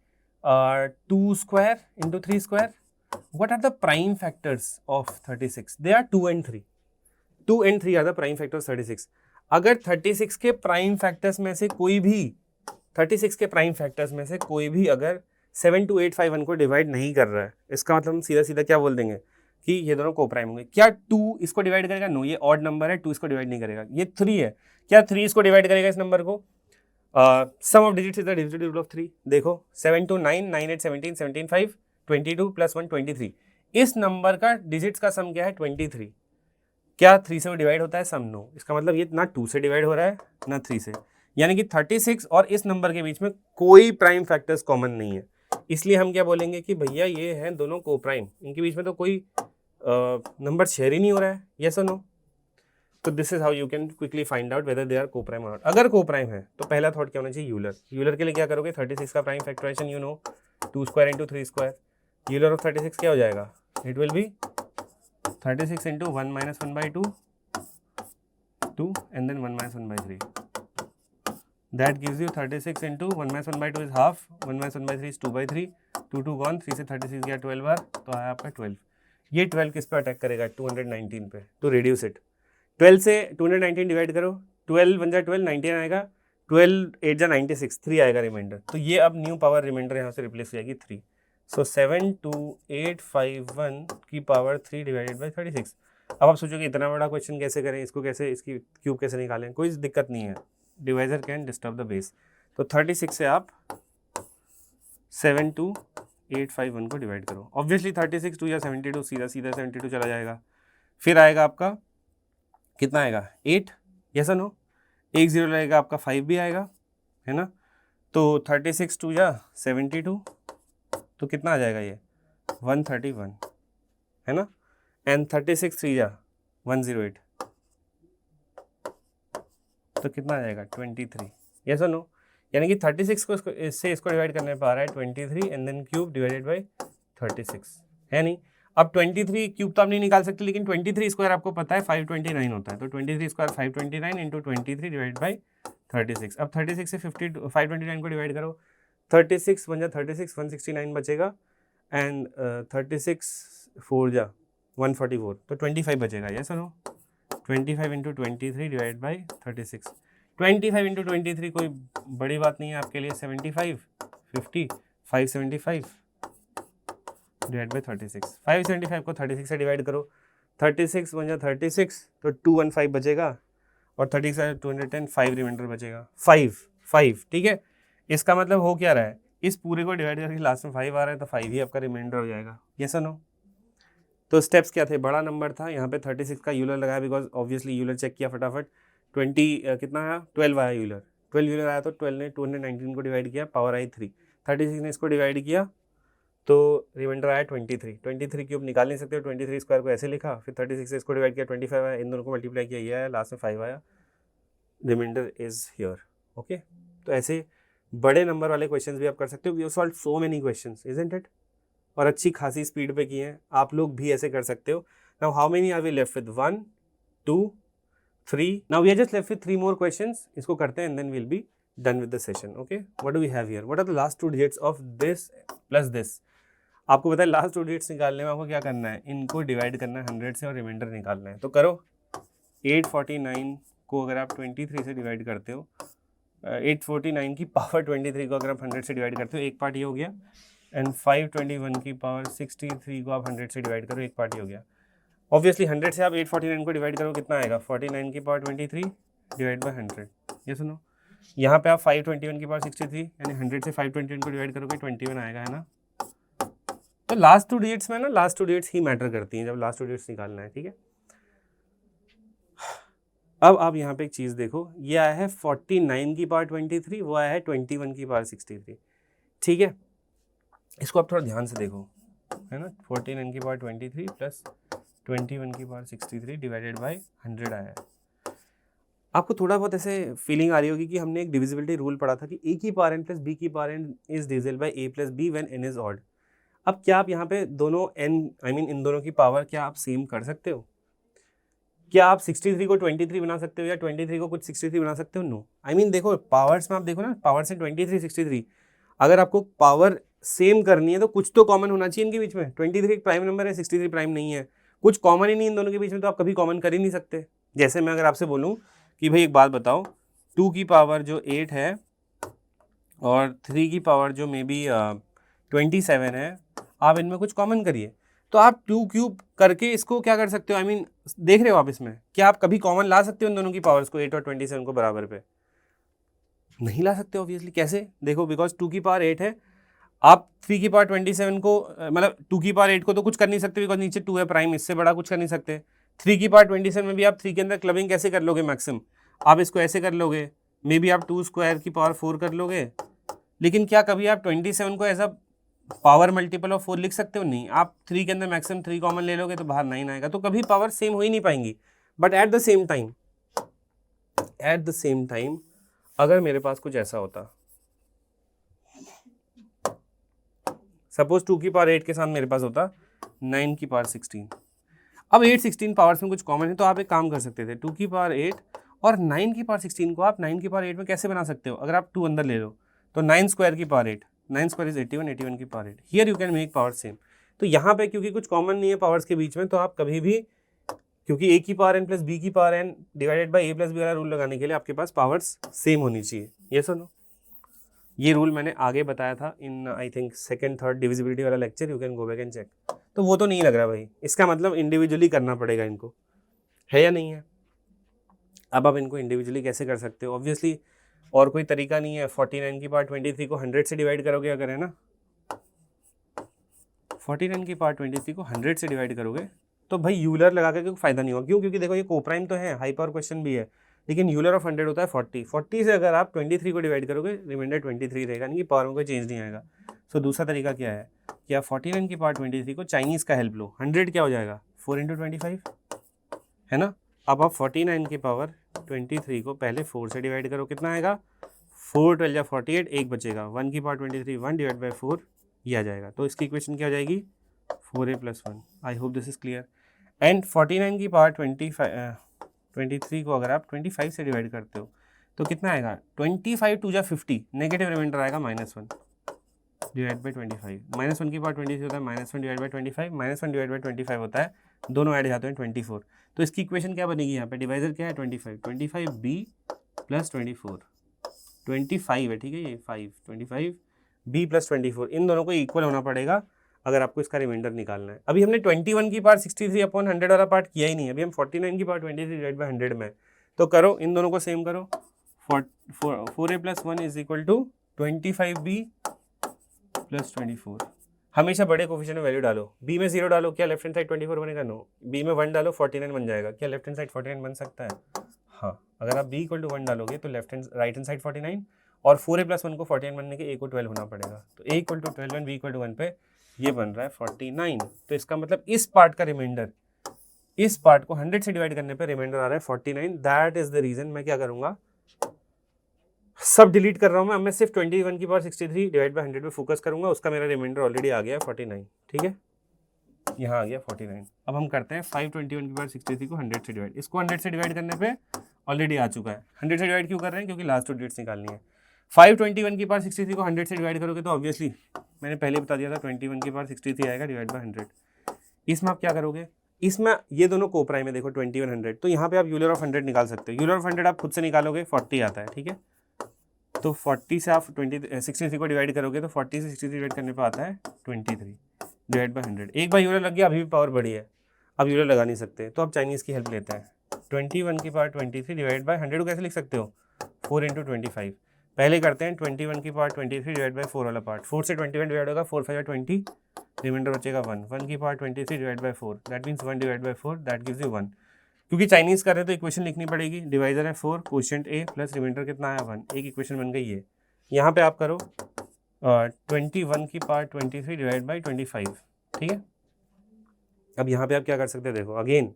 2 square into 3 square. What are the prime factors of 36? They are 2 and 3. 2 and 3 are the prime factors 36. अगर 36 के प्राइम फैक्टर्स में से कोई भी 36 के प्राइम फैक्टर्स में से कोई भी अगर 72851 को डिवाइड नहीं कर रहा है, इसका मतलब हम सीधा सीधा क्या बोल देंगे कि ये दोनों को प्राइम होंगे। क्या 2 इसको डिवाइड करेगा? नो, ये ऑड नंबर है, 2 इसको डिवाइड नहीं करेगा। ये 3 है, क्या 3 इसको डिवाइड करेगा इस नंबर को? Sum of digits is the divisible rule of 3। देखो 7 2 9 9 8 17 17 5 22 + 1 23। इस नंबर का डिजिट्स का सम क्या है? 23। क्या 3 से वो डिवाइड होता है? सम नो। इसका मतलब ये ना 2 से डिवाइड हो रहा है ना 3 से, यानी कि 36 और इस नंबर के बीच में कोई प्राइम फैक्टर्स कॉमन नहीं है। इसलिए हम क्या बोलेंगे कि भैया ये हैं दोनों को प्राइम, इनके बीच में तो कोई नंबर शेयर ही नहीं हो रहा है। यस और नो? तो this is how you can quickly find out whether they are coprime और नॉट। अगर को प्राइम है तो पहला थॉट क्या होना चाहिए? यूलर। यूलर के लिए क्या करोगे? 36 का prime factorization you know, 2 square into 3 square. Euler of 36 क्या हो जाएगा? It will be 36 into 1 - 1/2 2 and then 1 - 1/3. That gives you 36 into 1 - 1/2 is half, 1 - 1/3 is 2/3, 2 2 gone, 3 से 36 गया 12 बार, तो आया आपका 12। ये 12 किस पे अटैक करेगा? 219 पे। तो रिड्यूस इट, 12 से 219 डिवाइड करो, 12 1 जा 12, 19 आएगा, 12 8 जा 96, 3 आएगा रिमाइंडर। तो ये अब न्यू पावर रिमाइंडर यहाँ से रिप्लेस हो जाएगी 3। सो 72851 की पावर 3 डिवाइडेड बाई 36। अब आप सोचोगे इतना बड़ा क्वेश्चन कैसे करें, इसको कैसे, इसकी क्यूब कैसे निकालें? कोई दिक्कत नहीं है, divisor can disturb the base. तो 36 से आप 72851 को डिवाइड करो। ऑब्वियसली 36 2 या 72, सीधा सीधा 72 चला जाएगा। फिर आएगा आपका कितना आएगा? 8। यस और नो? 1 0 लगेगा आपका, 5 भी आएगा, है ना? तो 36 2 या 72, तो कितना आ जाएगा ये? 131, है ना? एंड 36 3 या 108, तो कितना आ जाएगा? 23। यस और नो? यानी कि 36 को इससे इसको डिवाइड करने पर आ रहा है 23 and then cube divided by 36, है नहीं? अब 23 क्यूब तो आप नहीं निकाल सकते, लेकिन 23 स्क्वायर आपको पता है 529 होता है। तो 23 स्क्वायर 529 इंटू 23 डिवाइड बाई 36। अब 36 से 529 को डिवाइड करो, 36 1 जा 36, 169 बचेगा, एंड 36 4 जा 144, तो 25 बचेगा। यस और no? 25 into 23 divide by 36। 25 into 23 कोई बड़ी बात नहीं है आपके लिए। 75 50 575 डिवाइड बाई 36। 575 को 36 से डिवाइड करो, 36 1 जा 36, तो 215 बचेगा, और 36 से 210, 5 रिमाइंडर बचेगा। 5 ठीक है? इसका मतलब हो क्या रहा है? इस पूरे को डिवाइड करके लास्ट में 5 आ रहा है, तो 5 ही आपका रिमाइंडर हो जाएगा। यस और नो? तो स्टेप्स क्या थे? बड़ा नंबर था, यहाँ पे 36 का यूलर लगाया, बिकॉज ऑब्वियसली यूलर चेक किया फटाफट। 20 कितना आया? 12 आया यूलर। 12 यूलर आया तो 12 ने 219 को डिवाइड किया, पावर आई 3। 36 ने इसको डिवाइड किया, तो रिमाइंडर आया 23। 23 क्यूब निकाल नहीं सकते हो, 23 स्क्वायर को ऐसे लिखा, फिर 36 से इसको डिवाइड किया, 25 आया, इन दोनों को मल्टीप्लाई किया, ये आया, लास्ट में 5 आया, रिमाइंडर इज हियर। ओके, तो ऐसे बड़े नंबर वाले क्वेश्चंस भी आप कर सकते हो। We have solved so many questions, isn't it? और अच्छी खासी स्पीड पे किए हैं, आप लोग भी ऐसे कर सकते हो। Now how many are we left with? 1 2 3। Now we are just left with 3 more questions. इसको करते हैं and then will be done with the session. Okay, what do we have here? What are the last 2 digits of this plus this? आपको पता है last 2 digits निकालने में आपको क्या करना है? इनको डिवाइड करना है 100 से और रिमाइंडर निकालना है। तो करो। 849 को अगर आप 23 से डिवाइड करते हो, 849 की पावर 23 को अगर आप 100 से डिवाइड करते हो, एक पार्ट ये हो गया, एंड 521 की पावर 63 को आप 100 से डिवाइड करो, एक पार्ट हो गया। ऑब्वियसली 100 से आप 849 को डिवाइड करो, कितना आएगा? 49 की पावर 23 डिवाइड बाय 100। ये सुनो, यहाँ पे आप 521 की पावर 63 यानी 100 से 521 को डिवाइड करोगे, 21 आएगा, है ना? तो लास्ट 2 डिजिट्स में ना, लास्ट 2 डिजिट्स ही मैटर करती हैं जब लास्ट 2 डिजिट्स निकालना है, ठीक है? अब आप यहाँ पे एक चीज़ देखो, ये आया है 49 की पावर 23, वो आया है 21 की पावर 63, ठीक है? इसको आप थोड़ा ध्यान से देखो, है ना? 49 की पावर 23 प्लस 21 की पावर 63 डिवाइडेड बाय 100 आया है। आपको थोड़ा बहुत ऐसे फीलिंग आ रही होगी कि हमने एक डिविजिबिलिटी रूल पढ़ा था कि a की पावर n प्लस b की power n is divisible by a plus b when n is odd. अब क्या आप यहाँ पे दोनों n इन दोनों की पावर क्या आप सेम कर सकते हो? क्या आप 63 को 23 बना सकते हो या 23 को कुछ 63 बना सकते हो? नो। देखो पावर्स में आप देखो ना, पावर से 23 63, अगर आपको पावर सेम करनी है तो कुछ तो कॉमन होना चाहिए इनके बीच में। 23 एक प्राइम नंबर है, 63 प्राइम नहीं है, कुछ कॉमन ही नहीं इन दोनों के बीच में, तो आप कभी कॉमन कर ही नहीं सकते। जैसे मैं अगर आपसे बोलूँ कि भाई एक बात बताओ, 2 की पावर जो 8 है और 3 की पावर जो मे बी 27 है, आप इनमें कुछ कॉमन करिए। तो आप 2 क्यूब करके इसको क्या कर सकते हो, आई मीन देख रहे हो आप इसमें, क्या आप कभी कॉमन ला सकते हो इन दोनों की पावर्स को, 8 और 27 को बराबर पे? नहीं ला सकते ऑब्वियसली। कैसे? देखो, बिकॉज 2 की पावर 8 है, आप 3 की पावर 27 को मतलब 2 की पावर 8 को तो कुछ कर नहीं सकते बिकॉज नीचे 2 है प्राइम, इससे बड़ा कुछ कर नहीं सकते। 3 की पावर 27 में भी आप 3 के अंदर क्लबिंग कैसे कर लोगे मैक्सिमम? आप इसको ऐसे कर लोगे, मे बी आप 2 स्क्वायर की पावर 4 कर लोगे, लेकिन क्या कभी आप 27 को as a power multiple of 4 लिख सकते हो? नहीं। आप 3 के अंदर मैक्सिमम 3 कॉमन ले लोगे तो बाहर 9 आएगा, तो कभी पावर सेम हो ही नहीं पाएंगी। But at the same time अगर मेरे पास कुछ ऐसा होता, सपोज 2 की पावर 8 के साथ मेरे पास होता 9 की पावर 16। अब 8 16 पावर्स में कुछ कॉमन है, तो आप एक काम कर सकते थे, 2 की पावर 8 और 9 की पावर 16 को आप 9 की पावर 8 में कैसे बना सकते हो? अगर आप 2 अंदर ले लो तो 9 स्क्वायर की पावर 8, 9 स्क्वायर इज 81, 81 की power 8, here you can make power same. तो यहाँ पे क्योंकि कुछ कॉमन नहीं है पावर्स के बीच में, तो आप कभी भी, क्योंकि a की पावर n प्लस b की power n divided by a plus b वाला रूल लगाने के लिए आपके पास पावर्स सेम होनी चाहिए। ये सुनो, ये रूल मैंने आगे बताया था in I think second third divisibility वाला lecture, you can go back and check. तो वो तो नहीं लग रहा भाई, इसका मतलब इंडिविजुअली करना पड़ेगा इनको, है या नहीं है? अब आप इनको इंडिविजुअली कैसे कर सकते हो? ऑब्वियसली और कोई तरीका नहीं है। 49 की पावर 23 को 100 से डिवाइड करोगे अगर, है ना, 49 की पावर 23 को 100 से डिवाइड करोगे तो भाई यूलर लगा के कोई फायदा नहीं होगा। क्यों? क्योंकि देखो ये कोप्राइम तो है, हाई पावर क्वेश्चन भी है, लेकिन यूलर ऑफ 100 होता है 40 से अगर आप 23 को डिवाइड करोगे रिमाइंडर 23 रहेगा, नहीं कि पावर में कोई चेंज नहीं आएगा। सो दूसरा तरीका क्या है कि आप 49 की पावर 23 को चाइनीज़ का हेल्प लो, 100 क्या हो जाएगा 4 × 25, है ना। अब आप 49 की पावर 23 को पहले 4 से डिवाइड करो, कितना आएगा 4 12 या 48, एक बचेगा 1 की पावर 23 1 डिवाइड बाई 4, ये आ जाएगा। तो इसकी इक्वेशन क्या हो जाएगी 4a + 1। I hope this is clear. And 49 की पावर 23 को अगर आप 25 से डिवाइड करते हो तो कितना आएगा 25 2 जा 50, नेगेटिव रिमाइंडर आएगा -1 डिवाइड बाई 25। -1 की पावर 23 होता है -1 डिवाइड बाई 25, -1 डिवाइड बाई 25 होता है, दोनों ऐड जाते हैं 24। तो इसकी इक्वेशन क्या बनेगी यहाँ पे, डिवाइजर क्या है 25b + 24, 25 है, ठीक है, ये 5 25b + 24, इन दोनों को इक्वल होना पड़ेगा अगर आपको इसका रिमाइंडर निकालना है। अभी हमने 21 की पावर 63/100 वाला पार्ट किया ही नहीं, अभी हम 49 की पावर 23 डिवाइड बाई 100 में। तो करो, इन दोनों को सेम करो, 4a + 1 is equal to 25b + 24। हमेशा बड़े कोफिशिएंट में वैल्यू डालो, b में 0 डालो, क्या लेफ्ट हैंड साइड 24 बनेगा? नो। b में 1 डालो 49 बन जाएगा, क्या लेफ्ट हैंड साइड 49 बन सकता है? हाँ। अगर आप b = 1 डालोगे तो राइट हैंड साइड 49, और 4a + 1 को 49 बनने के a को 12 होना पड़ेगा, तो a = 12 and b = 1 पे ये बन रहा है 49। तो इसका मतलब इस पार्ट का रिमाइंडर, इस पार्ट को 100 से डिवाइड करने पे रिमाइंडर आ रहा है 49। दैट इज द रीजन मैं क्या करूंगा, सब डिलीट कर रहा हूं मैं, अब मैं सिर्फ 21 की पावर 63 डिवाइड बाई 100 पे फोकस करूंगा, उसका मेरा रिमाइंडर ऑलरेडी आ गया है 49, ठीक है, यहाँ आ गया 49। अब हम करते हैं 521 की पावर 63 को 100 से डिवाइड, इसको 100 से डिवाइड करने पे ऑलरेडी आ चुका है। 100 से डिवाइड क्यों कर रहे हैं? क्योंकि लास्ट 2 डिजिट्स निकालनी है। 521 की पावर 63 को 100 से डिवाइड करोगे तो ऑब्वियसली मैंने पहले बता दिया था 21 की पावर 63 आएगा डिवाइड बाई 100। इसमें आप क्या करोगे, इसमें ये दोनों कोप्राइम है, देखो 21 100, तो यहाँ पे आप यूलर ऑफ 100 निकाल सकते हो। यूलर ऑफ 100 आप खुद से निकालोगे 40 आता है, ठीक है, तो 40 से आप 63 को डिवाइड करोगे तो 40 से 63 डिवाइड करने पर आता है 23 डिवाइड बाई 100। एक बार यूलर लग गया, अभी भी पावर बढ़ी है, अब यूलर लगा नहीं सकते, तो अब चाइनीज़ की हेल्प लेते हैं। 21 की पावर 23 डिवाइड बाई 100 को कैसे लिख सकते हो 4 × 25। पहले करते हैं 21 की पावर 23 डिवाइड बाई 4 वाला पार्ट, 4 से 21 डिवाइड होगा, 4 5 20, रिमाइंडर बचेगा 1। 1 की power 23 divide by 4, that means 1 divide by 4, that gives you 1। क्योंकि चाइनीज़ कर रहे हैं तो इक्वेशन लिखनी पड़ेगी, डिवाइजर है 4, कोशिएंट a प्लस रिमाइंडर कितना आया 1, एक इक्वेशन बन गई है। यहाँ पे आप करो 21 की पावर 23 डिवाइड बाई 25, ठीक है। अब यहाँ पे आप क्या कर सकते हैं, देखो अगेन,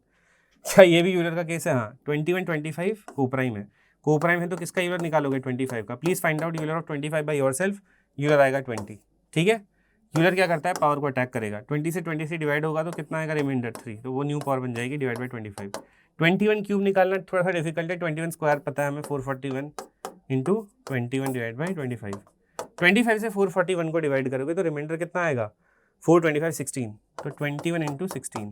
क्या ये भी यूलर का केस है? हाँ, 21 25 कोप्राइम है, कोप्राइम है तो किसका यूलर निकालोगे 25 का। Please find out Euler of 25 by yourself, Euler आएगा 20, ठीक है। यूलर क्या करता है, पावर को अटैक करेगा, 20 से 23 डिवाइड होगा तो कितना आएगा रिमाइंडर 3, तो वो न्यू पावर बन जाएगी डिवाइड बाई 25। 21 क्यूब निकालना थोड़ा सा डिफिकल्ट है, 21 स्क्वायर पता है हमें 441 इंटू 21 डिवाइड बाई 25। 25 से 441 को डिवाइड करोगे तो रिमाइंडर कितना आएगा 425 16, तो 21 इंटू 16,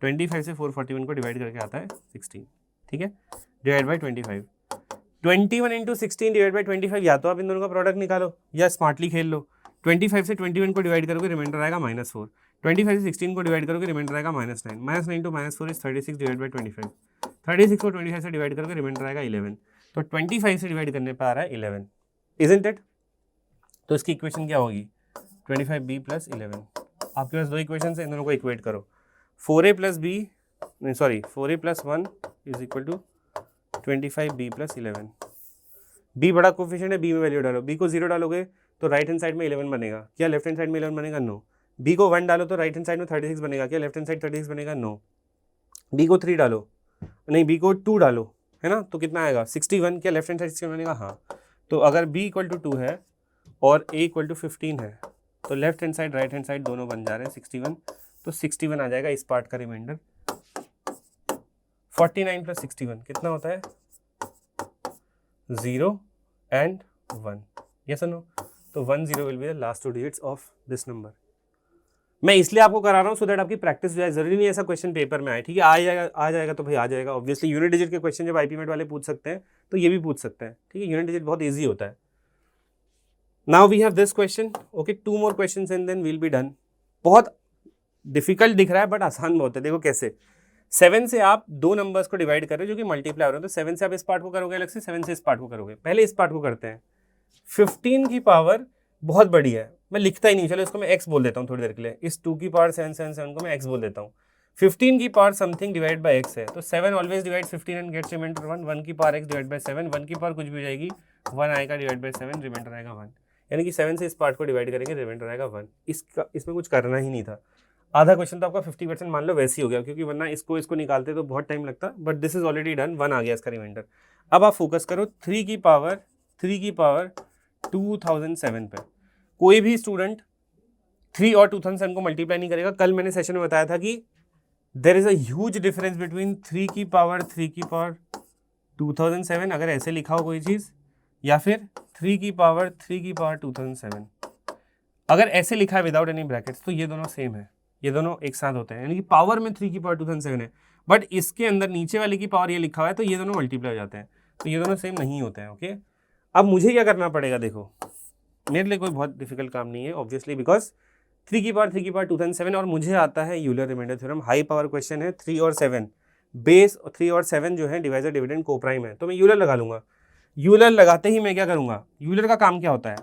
25 से 441 को डिवाइड करके आता है 16, ठीक है, divide by 25। 21 into 16 divide by 25, या तो आप इन दोनों का प्रोडक्ट निकालो या स्मार्टली खेल लो। 25 से 21 को डिवाइड करोगे रिमाइंडर आएगा -4, 25 से 16 को डिवाइड करोगे रिमाइंडर आएगा -9, -9 to -4 इज 36 डिवाइड बाई 25, 36 को 25 से डिवाइड करोगे रिमाइंडर आएगा 11, तो 25 से डिवाइड करने पर आ रहा है 11, इजंट इट? तो इसकी इक्वेशन क्या होगी 25b + 11। आपके पास दो इक्वेशन है, इन दोनों को इक्वेट करो, 4a + b, नहीं sorry 4a + 1 is equal to 25b + 11। b बड़ा कोफिशिएंट है, b में वैल्यू डालो, b को 0 डालोगे तो राइट हैंड साइड में 11 बनेगा, क्या लेफ्ट हैंड साइड में 11 बनेगा? नो। b को 1 डालो तो राइट हैंड साइड में 36 बनेगा, क्या लेफ्ट हैंड साइड 36 बनेगा? नो। b को 3 डालो, नहीं b को 2 डालो, है ना, तो कितना आएगा 61, क्या लेफ्ट हैंड साइड 61 बनेगा? हाँ। तो अगर b = 2 है और a = 15 है तो left hand side right hand side दोनों बन जा रहे हैं 61, तो 61 आ जाएगा इस पार्ट का रिमाइंडर। 49 + 61 कितना होता है? 0 and 1, yes or no? तो 10 will be the last 2 digits of this number। मैं इसलिए आपको करा रहा हूँ सो दैट आपकी प्रैक्टिस जो है, जरूरी नहीं ऐसा क्वेश्चन पेपर में आए, ठीक है, आ जाएगा तो भाई आ जाएगा। ऑब्वियसली यूनिट डिजिट के क्वेश्चन जब आईपी मेट वाले पूछ सकते हैं तो ये भी पूछ सकते हैं, ठीक है, यूनिट डिजिट बहुत ईजी होता है। Now we have this question, okay, 2 more questions and then we'll be done. बहुत डिफिकल्ट दिख रहा है बट आसान बहुत है। देखो कैसे, 7 से आप दो नंबर्स को डिवाइड कर रहे हो जो कि मल्टीप्लाई हो रहे हैं, तो 7 से आप इस पार्ट को करोगे अलग से, 7 से इस पार्ट को करोगे। पहले इस पार्ट को करते हैं। 15 की पावर बहुत बड़ी है, मैं लिखता ही नहीं, चलो इसको मैं x बोल देता हूँ थोड़ी देर के लिए। इस 2 की पावर 777 को मैं x बोल देता हूँ। 15 की power something divide by x है, तो 7 always divide 15 and gets remainder 1। 1 की पावर x डिवाइड बाय 7, 1 की पावर कुछ भी हो जाएगी, 1 आएगा डिवाइड बाय 7, रिमाइंडर आएगा 1। यानी कि 7 से इस पार्ट को डिवाइड करेंगे, रिमाइंडर आएगा 1। इसमें कुछ करना ही नहीं था। आधा क्वेश्चन तो आपका 50% मान लो वैसे ही हो गया, क्योंकि वरना इसको निकालते तो बहुत टाइम लगता, but this is already done, 1 आ गया इसका रिमाइंडर। अब आप फोकस करो 3 की पावर 2007 पे। कोई भी स्टूडेंट 3 और 2007 को मल्टीप्लाई नहीं करेगा। कल मैंने सेशन में बताया था कि there is a huge difference between 3 की पावर 2007, अगर ऐसे लिखा हो कोई चीज़, या फिर 3 की पावर 2007। अगर ऐसे लिखा है विदाउट एनी ब्रैकेट्स तो ये दोनों सेम है, ये दोनों एक साथ होते हैं, यानी कि पावर में 3 की पावर 2007 है, बट इसके अंदर नीचे वाले की पावर ये लिखा हुआ है तो ये दोनों मल्टीप्लाई हो जाते हैं, तो ये दोनों सेम नहीं होते हैं। ओके, अब मुझे क्या करना पड़ेगा, देखो मेरे लिए कोई बहुत डिफिकल्ट काम नहीं है ऑब्वियसली, बिकॉज 3 की पावर 2007 और मुझे आता है Euler remainder theorem. High power question है, 3 और 7 बेस, 3 और 7 जो है डिवाइजर डिविडेंड कोप्राइम है, तो मैं यूलर लगा लूंगा। यूलर लगाते ही मैं क्या करूंगा, यूलर का काम क्या होता है,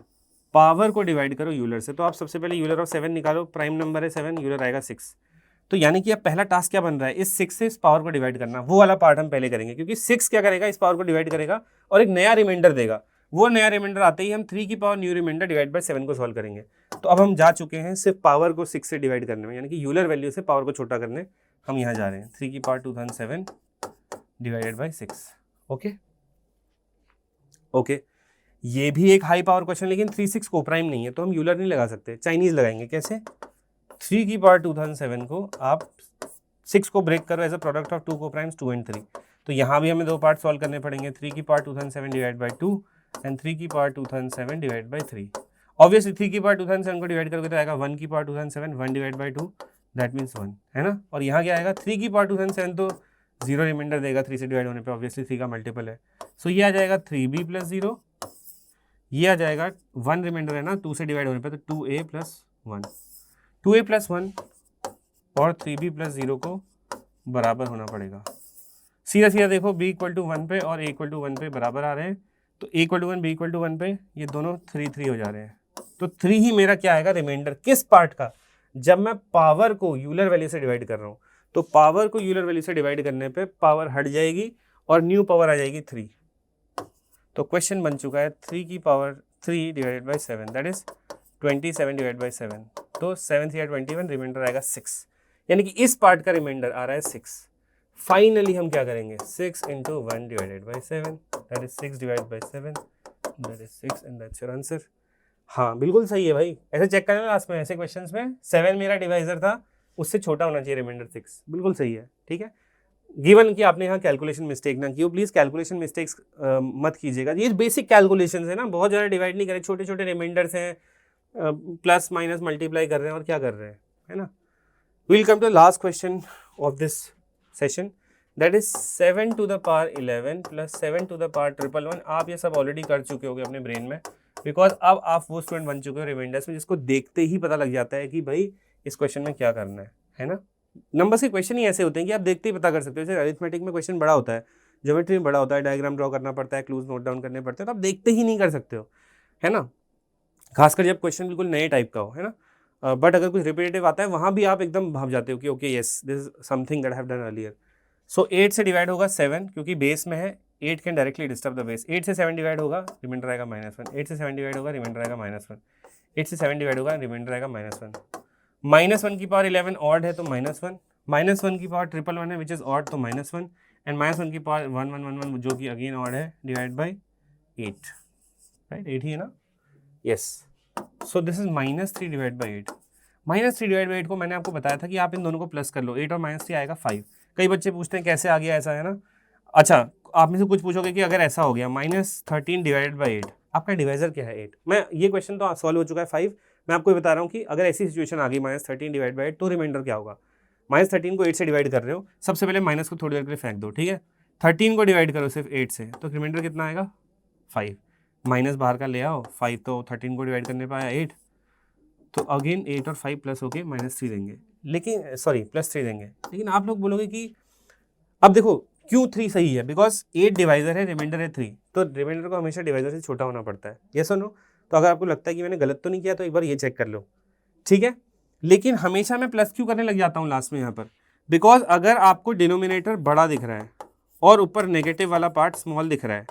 पावर को डिवाइड करो यूलर से। तो आप सबसे पहले यूलर ऑफ 7 निकालो, प्राइम नंबर है 7, यूलर आएगा 6। तो यानी कि अब पहला टास्क क्या बन रहा है, इस 6 से इस पावर को डिवाइड करना। वो वाला पार्ट हम पहले करेंगे, क्योंकि 6 क्या करेगा, इस पावर को डिवाइड करेगा और एक नया रिमाइंडर देगा। वो नया रिमाइंडर आते ही हम 3 की power new remainder divide by 7 को सॉल्व करेंगे। तो अब हम जा चुके हैं सिर्फ पावर को 6 से डिवाइड करने में, यानी कि यूलर वैल्यू से पावर को छोटा करने हम यहाँ जा रहे हैं। 3 की power 2007 divided by 6। Okay okay, ये भी एक हाई पावर क्वेश्चन, लेकिन 3 6 को प्राइम नहीं है तो हम यूलर नहीं लगा सकते, चाइनीज लगाएंगे। कैसे, 3 की पावर 2007 को आप 6 को ब्रेक करो एज अ प्रोडक्ट ऑफ 2 को प्राइम्स 2 and 3। तो यहाँ भी हमें दो पार्ट सॉल्व करने पड़ेंगे, 3 की पावर 2007 डिवाइड बाई 2 एंड 3 की पावर 2007 डिवाइड बाई 3। ऑब्वियसली 3 की पावर 2007 को डिवाइड करोगे तो आएगा 1 की power 2007, 1 divide by 2 that means 1, है ना। और यहाँ क्या आएगा, 3 की पावर 2007 तो 0 रिमाइंडर देगा 3 से डिवाइड होने पे, ऑब्वियसली 3 का मल्टीपल है। सो ये आ जाएगा 3b + 0, ये आ जाएगा 1 रिमाइंडर है ना 2 से डिवाइड होने पे, तो 2a + 1, 2a + 1 और 3b + 0 को बराबर होना पड़ेगा। सीधा सीधा देखो, b = 1 पे और a = 1 पे बराबर आ रहे हैं, तो a = 1 b = 1 पे ये दोनों 3 3 हो जा रहे हैं। तो 3 ही मेरा क्या आएगा रिमाइंडर, किस पार्ट का, जब मैं पावर को यूलर वैल्यू से डिवाइड कर रहा हूँ। तो पावर को यूलर वैल्यू से डिवाइड करने पे पावर हट जाएगी और न्यू पावर आ जाएगी 3। तो क्वेश्चन बन चुका है 3 की power 3 divided by 7, that is 27 divide by 7। तो 7 3 21, रिमाइंडर आएगा 6, यानी कि इस पार्ट का रिमाइंडर आ रहा है 6। फाइनली हम क्या करेंगे, 6 × 1 divided by 7, that is 6 divide by 7, that is 6 and that's your answer. हाँ बिल्कुल सही है भाई, ऐसे चेक करना लास्ट में, ऐसे क्वेश्चंस में 7 मेरा डिवाइजर था, उससे छोटा होना चाहिए रिमाइंडर 6, बिल्कुल सही है, ठीक है। गिवन कि आपने यहाँ कैलकुलेशन मिस्टेक ना की हो, प्लीज़ कैलकुलेशन मिस्टेक्स मत कीजिएगा। ये बेसिक कैलकुलेशंस है ना, बहुत ज़्यादा डिवाइड नहीं करें, छोटे छोटे रिमाइंडर्स हैं, प्लस माइनस मल्टीप्लाई कर रहे हैं और क्या कर रहे हैं, है ना। Will come to last question of this session, that is 7 to the power 11 + 7 to the power 111। आप ये सब ऑलरेडी कर चुके होगे अपने ब्रेन में, बिकॉज अब आप वो स्टूडेंट बन चुके हो रिमाइंडर्स में जिसको देखते ही पता लग जाता है कि भाई इस क्वेश्चन में क्या करना है ना। नंबर्स के क्वेश्चन ही ऐसे होते हैं कि आप देखते ही पता कर सकते हो। जैसे अरिथमेटिक में क्वेश्चन बड़ा होता है, ज्योमेट्री में बड़ा होता है, डायग्राम ड्रॉ करना पड़ता है, क्लूज नोट डाउन करने पड़ते हैं, तो आप देखते ही नहीं कर सकते हो, है ना। खासकर जब क्वेश्चन बिल्कुल नए टाइप का हो, है ना। बट अगर कुछ रिपीटेटिव आता है वहाँ भी आप एकदम भाग जाते हो कि okay yes this is something that I have done earlier. So 8 से डिवाइड होगा 7 क्योंकि बेस में है, 8 can directly disturb the base. 8 से 7 डिवाइड होगा, रिमाइंडर आएगा -1। 8 से 7 डिवाइड होगा, रिमाइंडर आएगा -1। 8 से 7 डिवाइड होगा, रिमाइंडर आएगा -1। -1 की पावर 11 ऑड है तो -1, -1 की पावर 111 है विच इज ऑड तो -1, एंड -1 की पावर 1111 जो कि अगेन ऑड है, डिवाइड बाई 8, राइट। 8 ही है ना, yes. So this is -3 divide by 8। -3 divide by 8 को मैंने आपको बताया था कि आप इन दोनों को प्लस कर लो, 8 और -3 आएगा 5। कई बच्चे पूछते हैं कैसे आ गया ऐसा, है ना। अच्छा, आप में से कुछ पूछोगे कि अगर ऐसा हो गया -13 डिवाइडेड बाई 8, आपका डिवाइजर क्या है 8। मैं ये क्वेश्चन तो सॉल्व हो चुका है 5, मैं आपको बता रहा हूँ कि अगर ऐसी सिचुएशन आ गई -13 डिवाइड बाई 8 तो रिमाइंडर क्या होगा। -13 को 8 से डिवाइड कर रहे हो, सबसे पहले माइनस को थोड़ी देर के लिए फेंक दो, ठीक है। 13 को डिवाइड करो सिर्फ 8 से, तो रिमाइंडर कितना आएगा 5। माइनस बाहर का ले आओ, 5 तो 13 को डिवाइड करने पाया 8, तो अगेन 8 और 5 प्लस होके -3 देंगे, लेकिन सॉरी +3 देंगे। लेकिन आप लोग बोलोगे कि अब देखो क्यों 3 सही है, बिकॉज 8 डिवाइजर है, रिमाइंडर है 3, तो रिमाइंडर को हमेशा डिवाइजर से छोटा होना पड़ता है, यस और नो। तो अगर आपको लगता है कि मैंने गलत तो नहीं किया तो एक बार ये चेक कर लो, ठीक है। लेकिन हमेशा मैं प्लस क्यों करने लग जाता हूँ लास्ट में यहाँ पर, बिकॉज अगर आपको डिनोमिनेटर बड़ा दिख रहा है और ऊपर नेगेटिव वाला पार्ट स्मॉल दिख रहा है,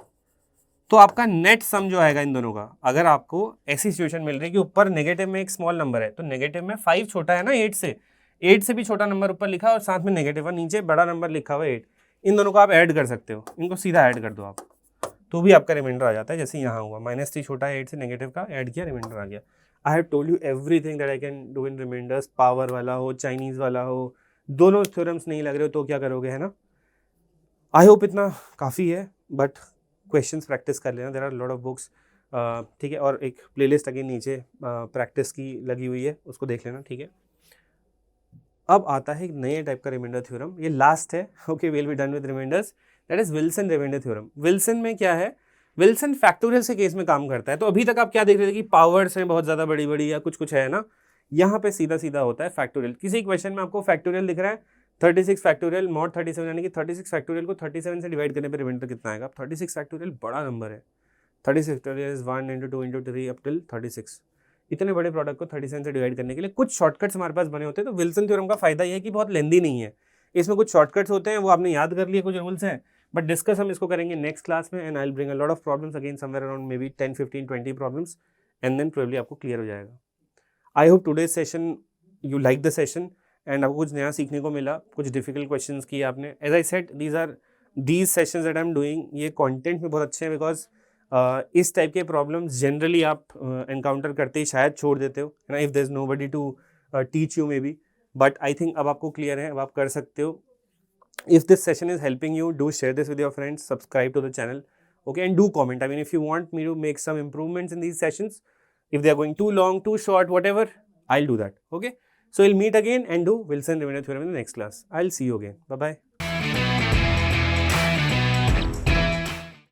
तो आपका नेट सम जो आएगा इन दोनों का, अगर आपको ऐसी सिचुएशन मिल रही है कि ऊपर नेगेटिव में एक स्मॉल नंबर है, तो नेगेटिव में 5 छोटा है ना 8 से भी छोटा नंबर ऊपर लिखा है और साथ में नेगेटिव और नीचे बड़ा नंबर लिखा हुआ है 8, इन दोनों को आप ऐड कर सकते हो, इनको सीधा ऐड कर दो आप, तो भी आपका रिमाइंडर आ जाता है। जैसे यहाँ हुआ -3 छोटा है 8 से, नेगेटिव का ऐड किया, रिमाइंडर आ गया। I have told you everything that I can do in remainders, power वाला हो, चाइनीज वाला हो, दोनों थ्योरम्स नहीं लग रहे हो तो क्या करोगे, है ना। आई होप इतना काफ़ी है, बट क्वेश्चंस प्रैक्टिस कर लेना, there are lot of books, ठीक है। और एक प्लेलिस्ट अगेन नीचे प्रैक्टिस की लगी हुई है, उसको देख लेना, ठीक है। अब आता है एक नए टाइप का रिमाइंडर थ्योरम, ये लास्ट है, okay, will be done with remainders, that is Wilson remainder theorem. Wilson में क्या है, विल्सन फैक्टोरियल से केस में काम करता है। तो अभी तक आप क्या देख रहे थे कि पावर्स हैं बहुत ज़्यादा बड़ी बड़ी या कुछ कुछ है ना, यहाँ पे सीधा सीधा होता है फैक्टोरियल। किसी क्वेश्चन में आपको फैक्टोरियल दिख रहा है 36 फैक्टोरियल मॉड 37, यानी कि 36 फैक्टोरियल को 37 से डिवाइड करने पर रिमाइंडर कितना आएगा। 36 फैक्टोरियल बड़ा नंबर है, 36 फैक्टोरियल इज 1 × 2 × 3 अप टिल 36। इतने बड़े प्रोडक्ट को 37 से डिवाइड करने के लिए कुछ शॉर्टकट्स हमारे पास बने होते हैं। तो विल्सन थ्योरम का फायदा ये है कि बहुत लेंदी नहीं है, इसमें कुछ शॉर्टकट्स होते हैं, वो आपने याद कर लिए, कुछ रूल्स हैं, बट डिस्कस हम इसको करेंगे नेक्स्ट क्लास में, and I will bring a lot of problems again, somewhere around maybe 10, 15, 20 problems, and then probably आपको क्लियर हो जाएगा। I hope today's session you like the session, एंड आपको कुछ नया सीखने को मिला, कुछ डिफिकल्ट क्वेश्चंस किए आपने। As I said, these sessions that I am doing, ये कंटेंट में बहुत अच्छे हैं, बिकॉज इस टाइप के प्रॉब्लम्स जनरली आप एनकाउंटर करते ही शायद छोड़ देते हो, है ना, if there is nobody to teach you maybe, but I think अब आपको क्लियर है, अब आप कर सकते हो। If this session is helping you, do share this with your friends, subscribe to the channel, okay, and do comment. I mean, if you want me to make some improvements in these sessions, if they are going too long, too short, whatever, I'll do that, okay. So we'll meet again and do Wilson Remainder theorem in the next class. I'll see you again. Bye bye.